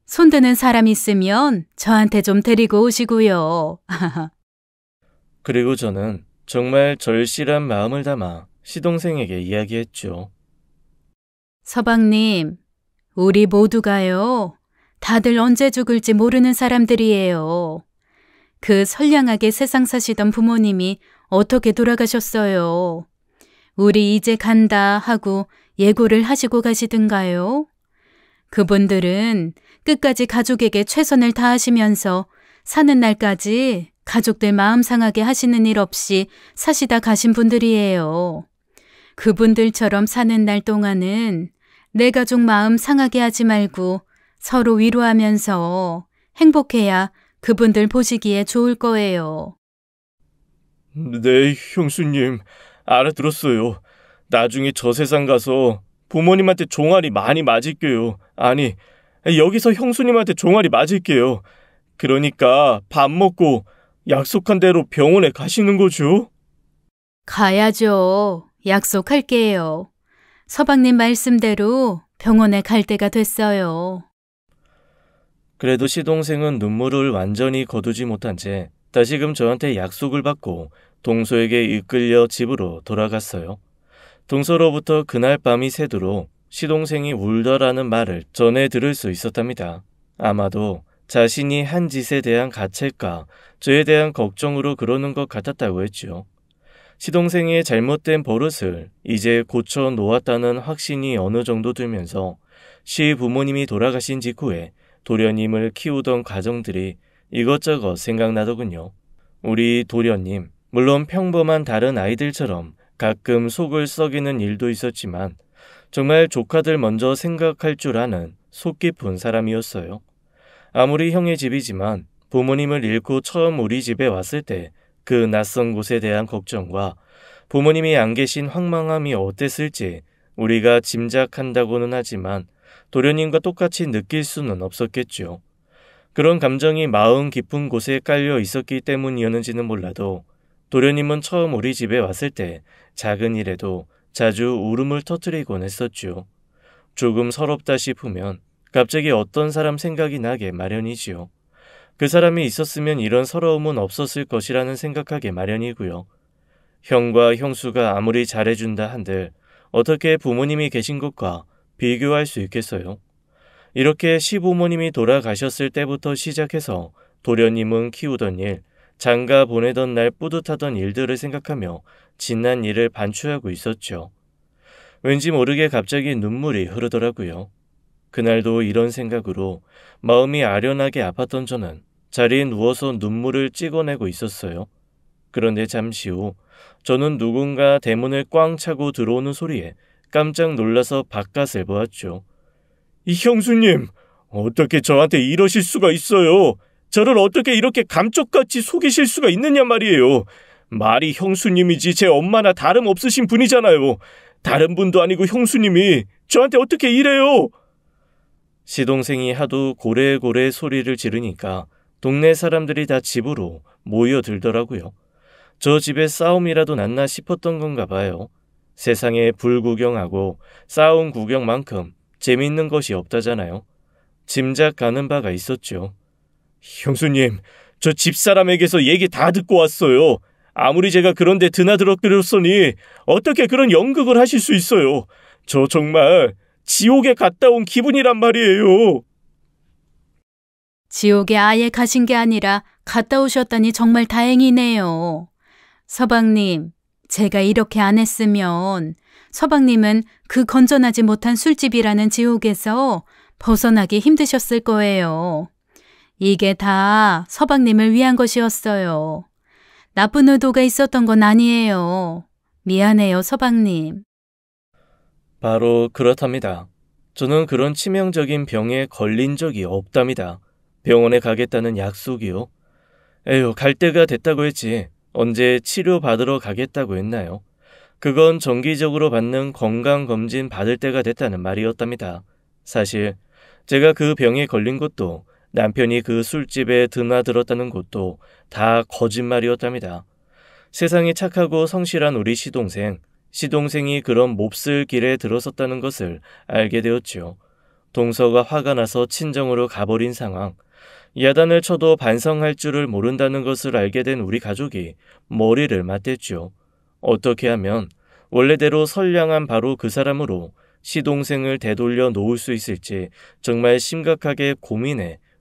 손드는 사람 있으면 저한테 좀 데리고 오시고요. 그리고 저는 정말 절실한 마음을 담아 시동생에게 이야기했죠. 서방님, 우리 모두가요. 다들 언제 죽을지 모르는 사람들이에요. 그 선량하게 세상 사시던 부모님이 어떻게 돌아가셨어요? 우리 이제 간다 하고 예고를 하시고 가시든가요? 그분들은 끝까지 가족에게 최선을 다하시면서 사는 날까지 가족들 마음 상하게 하시는 일 없이 사시다 가신 분들이에요. 그분들처럼 사는 날 동안은 내 가족 마음 상하게 하지 말고 서로 위로하면서 행복해야 그분들 보시기에 좋을 거예요. 네, 형수님. 알아들었어요. 나중에 저 세상 가서 부모님한테 종아리 많이 맞을게요. 아니, 여기서 형수님한테 종아리 맞을게요. 그러니까 밥 먹고 약속한 대로 병원에 가시는 거죠? 가야죠. 약속할게요. 서방님 말씀대로 병원에 갈 때가 됐어요. 그래도 시동생은 눈물을 완전히 거두지 못한 채 다시금 저한테 약속을 받고 동서에게 이끌려 집으로 돌아갔어요. 동서로부터 그날 밤이 새도록 시동생이 울더라는 말을 전해 들을 수 있었답니다. 아마도 자신이 한 짓에 대한 가책과 저에 대한 걱정으로 그러는 것 같았다고 했죠. 시동생의 잘못된 버릇을 이제 고쳐 놓았다는 확신이 어느 정도 들면서 시부모님이 돌아가신 직후에 도련님을 키우던 가정들이 이것저것 생각나더군요. 우리 도련님, 물론 평범한 다른 아이들처럼 가끔 속을 썩이는 일도 있었지만 정말 조카들 먼저 생각할 줄 아는 속 깊은 사람이었어요. 아무리 형의 집이지만 부모님을 잃고 처음 우리 집에 왔을 때 그 낯선 곳에 대한 걱정과 부모님이 안 계신 황망함이 어땠을지 우리가 짐작한다고는 하지만 도련님과 똑같이 느낄 수는 없었겠죠. 그런 감정이 마음 깊은 곳에 깔려 있었기 때문이었는지는 몰라도 도련님은 처음 우리 집에 왔을 때 작은 일에도 자주 울음을 터뜨리곤 했었죠. 조금 서럽다 싶으면 갑자기 어떤 사람 생각이 나게 마련이지요. 그 사람이 있었으면 이런 서러움은 없었을 것이라는 생각하게 마련이고요. 형과 형수가 아무리 잘해준다 한들 어떻게 부모님이 계신 것과 비교할 수 있겠어요? 이렇게 시부모님이 돌아가셨을 때부터 시작해서 도련님은 키우던 일, 장가 보내던 날 뿌듯하던 일들을 생각하며 지난 일을 반추하고 있었죠. 왠지 모르게 갑자기 눈물이 흐르더라고요. 그날도 이런 생각으로 마음이 아련하게 아팠던 저는 자리에 누워서 눈물을 찍어내고 있었어요. 그런데 잠시 후 저는 누군가 대문을 꽝 차고 들어오는 소리에 깜짝 놀라서 바깥을 보았죠. 이 형수님, 어떻게 저한테 이러실 수가 있어요? 저를 어떻게 이렇게 감쪽같이 속이실 수가 있느냐 말이에요. 말이 형수님이지 제 엄마나 다름없으신 분이잖아요. 다른 분도 아니고 형수님이 저한테 어떻게 이래요? 시동생이 하도 고래고래 소리를 지르니까 동네 사람들이 다 집으로 모여들더라고요. 저 집에 싸움이라도 났나 싶었던 건가 봐요. 세상에 불구경하고 싸움 구경만큼 재미있는 것이 없다잖아요. 짐작 가는 바가 있었죠. 형수님, 저 집사람에게서 얘기 다 듣고 왔어요. 아무리 제가 그런데 드나들었으니 어떻게 그런 연극을 하실 수 있어요. 저 정말 지옥에 갔다 온 기분이란 말이에요. 지옥에 아예 가신 게 아니라 갔다 오셨다니 정말 다행이네요. 서방님, 제가 이렇게 안 했으면 서방님은 그 건전하지 못한 술집이라는 지옥에서 벗어나기 힘드셨을 거예요. 이게 다 서방님을 위한 것이었어요. 나쁜 의도가 있었던 건 아니에요. 미안해요, 서방님. 바로 그렇답니다. 저는 그런 치명적인 병에 걸린 적이 없답니다. 병원에 가겠다는 약속이요. 에휴, 갈 때가 됐다고 했지. 언제 치료받으러 가겠다고 했나요? 그건 정기적으로 받는 건강검진 받을 때가 됐다는 말이었답니다. 사실 제가 그 병에 걸린 것도 남편이 그 술집에 드나들었다는 것도 다 거짓말이었답니다. 세상에 착하고 성실한 우리 시동생이 그런 몹쓸 길에 들어섰다는 것을 알게 되었죠. 동서가 화가 나서 친정으로 가버린 상황, 야단을 쳐도 반성할 줄을 모른다는 것을 알게 된 우리 가족이 머리를 맞댔죠. 어떻게 하면 원래대로 선량한 바로 그 사람으로 시동생을 되돌려 놓을 수 있을지 정말 심각하게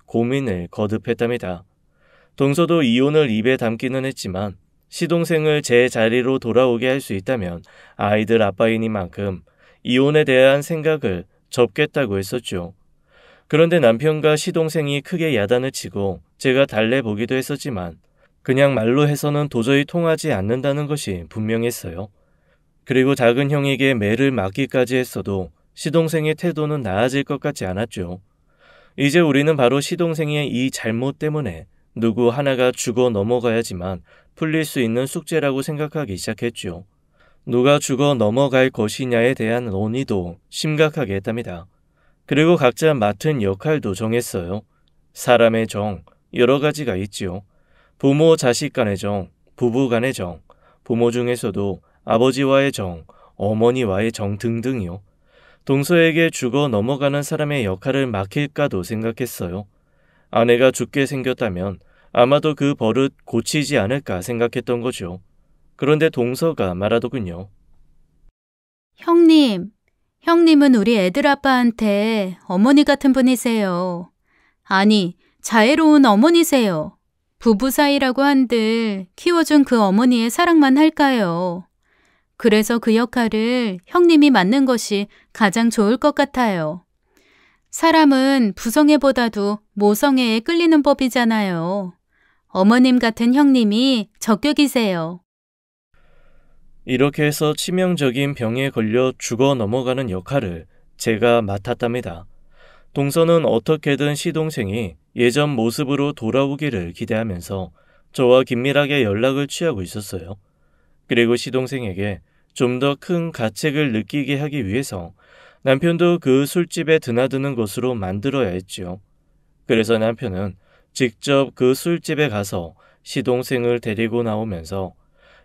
고민을 거듭했답니다. 동서도 이혼을 입에 담기는 했지만 시동생을 제 자리로 돌아오게 할 수 있다면 아이들 아빠이니만큼 이혼에 대한 생각을 접겠다고 했었죠. 그런데 남편과 시동생이 크게 야단을 치고 제가 달래보기도 했었지만 그냥 말로 해서는 도저히 통하지 않는다는 것이 분명했어요. 그리고 작은 형에게 매를 맞기까지 했어도 시동생의 태도는 나아질 것 같지 않았죠. 이제 우리는 바로 시동생의 이 잘못 때문에 누구 하나가 죽어 넘어가야지만 풀릴 수 있는 숙제라고 생각하기 시작했죠. 누가 죽어 넘어갈 것이냐에 대한 논의도 심각하게 했답니다. 그리고 각자 맡은 역할도 정했어요. 사람의 정, 여러 가지가 있지요. 부모 자식 간의 정, 부부 간의 정, 부모 중에서도 아버지와의 정, 어머니와의 정 등등이요. 동서에게 죽어 넘어가는 사람의 역할을 맡길까도 생각했어요. 아내가 죽게 생겼다면 아마도 그 버릇 고치지 않을까 생각했던 거죠. 그런데 동서가 말하더군요. 형님은 우리 애들 아빠한테 어머니 같은 분이세요. 아니, 자애로운 어머니세요. 부부 사이라고 한들 키워준 그 어머니의 사랑만 할까요? 그래서 그 역할을 형님이 맡는 것이 가장 좋을 것 같아요. 사람은 부성애보다도 모성애에 끌리는 법이잖아요. 어머님 같은 형님이 적격이세요. 이렇게 해서 치명적인 병에 걸려 죽어 넘어가는 역할을 제가 맡았답니다. 동서는 어떻게든 시동생이 예전 모습으로 돌아오기를 기대하면서 저와 긴밀하게 연락을 취하고 있었어요. 그리고 시동생에게 좀 더 큰 가책을 느끼게 하기 위해서 남편도 그 술집에 드나드는 것으로 만들어야 했죠. 그래서 남편은 직접 그 술집에 가서 시동생을 데리고 나오면서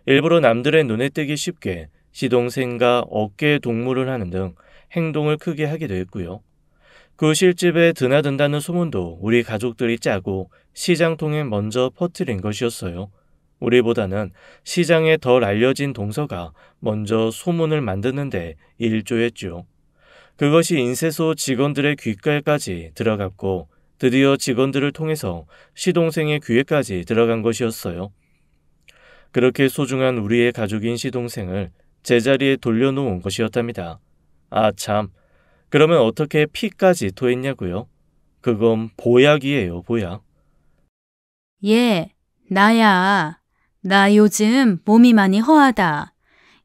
일부러 남들의 눈에 띄기 쉽게 시동생과 어깨 동무를 하는 등 행동을 크게 하기도 했고요. 그 술집에 드나든다는 소문도 우리 가족들이 짜고 시장통에 먼저 퍼뜨린 것이었어요. 우리보다는 시장에 덜 알려진 동서가 먼저 소문을 만드는데 일조했죠. 그것이 인쇄소 직원들의 귓가에까지 들어갔고 드디어 직원들을 통해서 시동생의 귀에까지 들어간 것이었어요. 그렇게 소중한 우리의 가족인 시동생을 제자리에 돌려놓은 것이었답니다. 아, 참. 그러면 어떻게 피까지 토했냐고요? 그건 보약이에요, 보약. 예, 나야. 나 요즘 몸이 많이 허하다.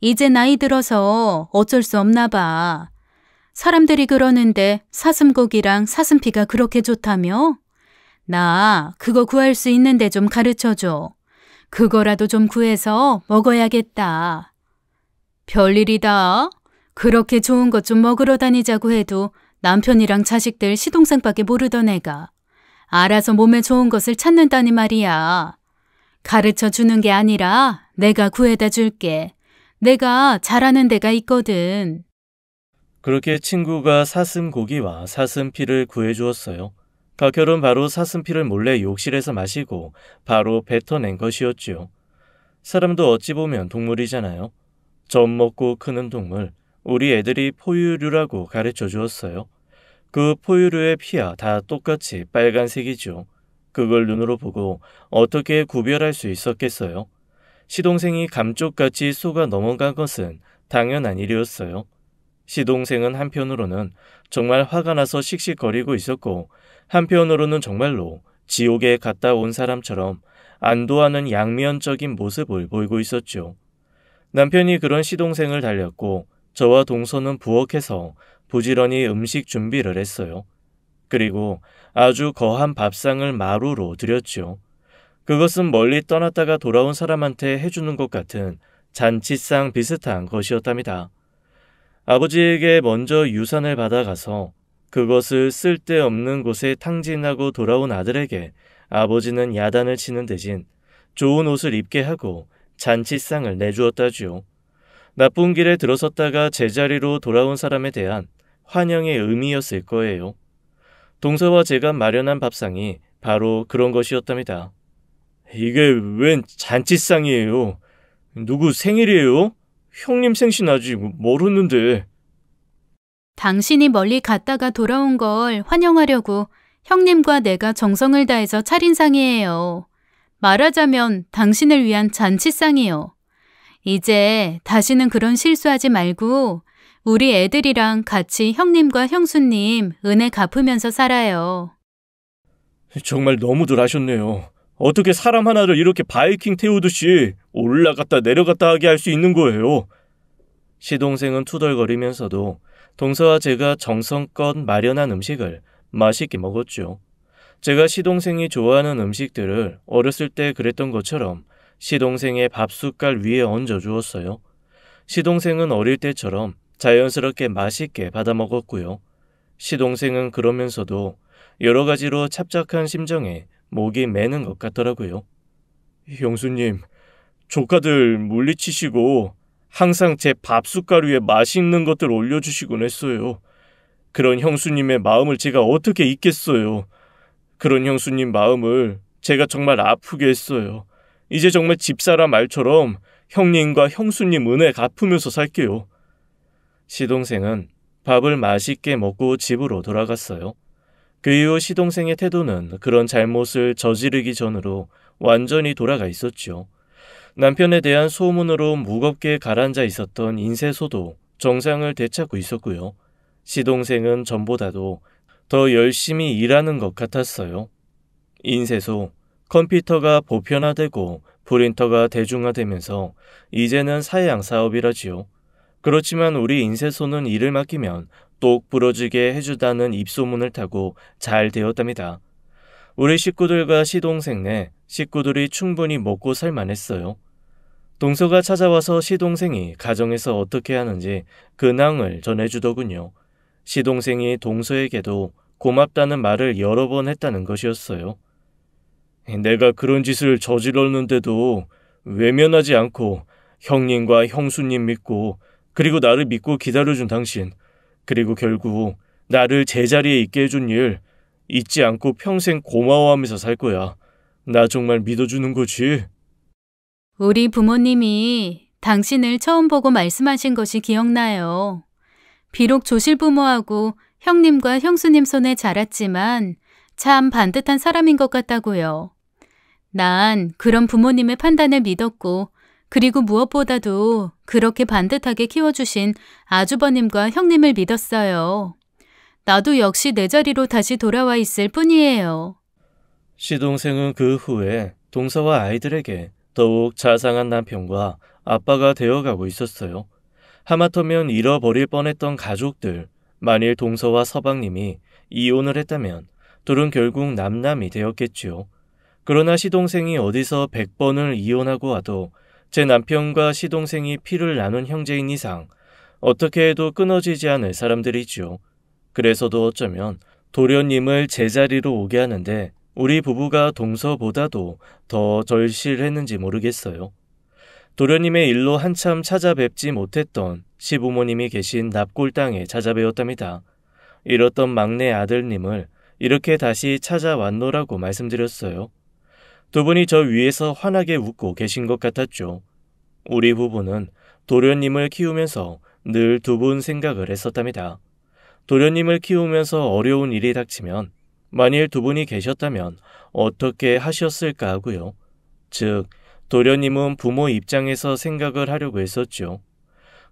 이제 나이 들어서 어쩔 수 없나 봐. 사람들이 그러는데 사슴고기랑 사슴피가 그렇게 좋다며? 나 그거 구할 수 있는데 좀 가르쳐줘. 그거라도 좀 구해서 먹어야겠다. 별일이다. 그렇게 좋은 것 좀 먹으러 다니자고 해도 남편이랑 자식들 시동생밖에 모르던 애가 알아서 몸에 좋은 것을 찾는다니 말이야. 가르쳐 주는 게 아니라 내가 구해다 줄게. 내가 잘하는 데가 있거든. 그렇게 친구가 사슴고기와 사슴피를 구해주었어요. 가결은 바로 사슴피를 몰래 욕실에서 마시고 바로 뱉어낸 것이었죠. 사람도 어찌 보면 동물이잖아요. 젖 먹고 크는 동물, 우리 애들이 포유류라고 가르쳐 주었어요. 그 포유류의 피야 다 똑같이 빨간색이죠. 그걸 눈으로 보고 어떻게 구별할 수 있었겠어요? 시동생이 감쪽같이 속아 넘어간 것은 당연한 일이었어요. 시동생은 한편으로는 정말 화가 나서 씩씩거리고 있었고 한편으로는 정말로 지옥에 갔다 온 사람처럼 안도하는 양면적인 모습을 보이고 있었죠. 남편이 그런 시동생을 달렸고 저와 동서는 부엌에서 부지런히 음식 준비를 했어요. 그리고 아주 거한 밥상을 마루로 드렸죠. 그것은 멀리 떠났다가 돌아온 사람한테 해주는 것 같은 잔치상 비슷한 것이었답니다. 아버지에게 먼저 유산을 받아가서 그것을 쓸데없는 곳에 탕진하고 돌아온 아들에게 아버지는 야단을 치는 대신 좋은 옷을 입게 하고 잔치상을 내주었다지요. 나쁜 길에 들어섰다가 제자리로 돌아온 사람에 대한 환영의 의미였을 거예요. 동서와 제가 마련한 밥상이 바로 그런 것이었답니다. 이게 웬 잔치상이에요? 누구 생일이에요? 형님 생신 아직 모르는데. 당신이 멀리 갔다가 돌아온 걸 환영하려고 형님과 내가 정성을 다해서 차린 상이에요. 말하자면 당신을 위한 잔치상이요. 이제 다시는 그런 실수하지 말고 우리 애들이랑 같이 형님과 형수님 은혜 갚으면서 살아요. 정말 너무들 하셨네요. 어떻게 사람 하나를 이렇게 바이킹 태우듯이 올라갔다 내려갔다 하게 할 수 있는 거예요? 시동생은 투덜거리면서도 동서와 제가 정성껏 마련한 음식을 맛있게 먹었죠. 제가 시동생이 좋아하는 음식들을 어렸을 때 그랬던 것처럼 시동생의 밥숟갈 위에 얹어 주었어요. 시동생은 어릴 때처럼 자연스럽게 맛있게 받아 먹었고요. 시동생은 그러면서도 여러 가지로 찹작한 심정에 목이 메는 것 같더라고요. 형수님, 조카들 물리치시고 항상 제 밥숟갈 위에 맛있는 것들 올려주시곤 했어요. 그런 형수님의 마음을 제가 어떻게 잊겠어요. 그런 형수님 마음을 제가 정말 아프게 했어요. 이제 정말 집사람 말처럼 형님과 형수님 은혜 갚으면서 살게요. 시동생은 밥을 맛있게 먹고 집으로 돌아갔어요. 그 이후 시동생의 태도는 그런 잘못을 저지르기 전으로 완전히 돌아가 있었죠. 남편에 대한 소문으로 무겁게 가라앉아 있었던 인쇄소도 정상을 되찾고 있었고요. 시동생은 전보다도 더 열심히 일하는 것 같았어요. 인쇄소, 컴퓨터가 보편화되고 프린터가 대중화되면서 이제는 사양 사업이라지요. 그렇지만 우리 인쇄소는 일을 맡기면 똑 부러지게 해주다는 입소문을 타고 잘 되었답니다. 우리 식구들과 시동생 식구들이 충분히 먹고 살만했어요. 동서가 찾아와서 시동생이 가정에서 어떻게 하는지 근황을 전해주더군요. 시동생이 동서에게도 고맙다는 말을 여러 번 했다는 것이었어요. 내가 그런 짓을 저질렀는데도 외면하지 않고 형님과 형수님 믿고 그리고 나를 믿고 기다려준 당신, 그리고 결국 나를 제자리에 있게 해준 일 잊지 않고 평생 고마워하면서 살 거야. 나 정말 믿어주는 거지? 우리 부모님이 당신을 처음 보고 말씀하신 것이 기억나요. 비록 조실부모하고 형님과 형수님 손에 자랐지만 참 반듯한 사람인 것 같다고요. 난 그런 부모님의 판단을 믿었고 그리고 무엇보다도 그렇게 반듯하게 키워주신 아주버님과 형님을 믿었어요. 나도 역시 내 자리로 다시 돌아와 있을 뿐이에요. 시동생은 그 후에 동서와 아이들에게 더욱 자상한 남편과 아빠가 되어가고 있었어요. 하마터면 잃어버릴 뻔했던 가족들, 만일 동서와 서방님이 이혼을 했다면 둘은 결국 남남이 되었겠지요. 그러나 시동생이 어디서 100번을 이혼하고 와도 제 남편과 시동생이 피를 나눈 형제인 이상 어떻게 해도 끊어지지 않을 사람들이지요. 그래서도 어쩌면 도련님을 제자리로 오게 하는데 우리 부부가 동서보다도 더 절실했는지 모르겠어요. 도련님의 일로 한참 찾아뵙지 못했던 시부모님이 계신 납골 땅에 찾아뵈었답니다. 잃었던 막내 아들님을 이렇게 다시 찾아왔노라고 말씀드렸어요. 두 분이 저 위에서 환하게 웃고 계신 것 같았죠. 우리 부부는 도련님을 키우면서 늘 두 분 생각을 했었답니다. 도련님을 키우면서 어려운 일이 닥치면 만일 두 분이 계셨다면 어떻게 하셨을까 하고요. 즉, 도련님은 부모 입장에서 생각을 하려고 했었죠.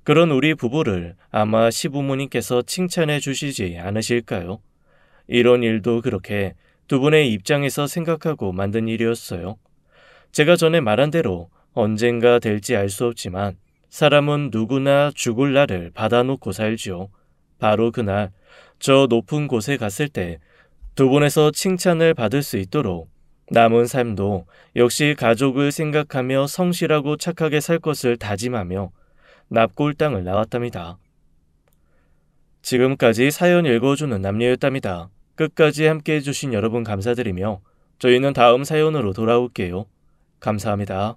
그런 우리 부부를 아마 시부모님께서 칭찬해 주시지 않으실까요? 이런 일도 그렇게 두 분의 입장에서 생각하고 만든 일이었어요. 제가 전에 말한 대로 언젠가 될지 알 수 없지만 사람은 누구나 죽을 날을 받아놓고 살지요. 바로 그날 저 높은 곳에 갔을 때 두 분에서 칭찬을 받을 수 있도록 남은 삶도 역시 가족을 생각하며 성실하고 착하게 살 것을 다짐하며 납골 땅을 나왔답니다. 지금까지 사연 읽어주는 남녀였답니다. 끝까지 함께 해주신 여러분 감사드리며 저희는 다음 사연으로 돌아올게요. 감사합니다.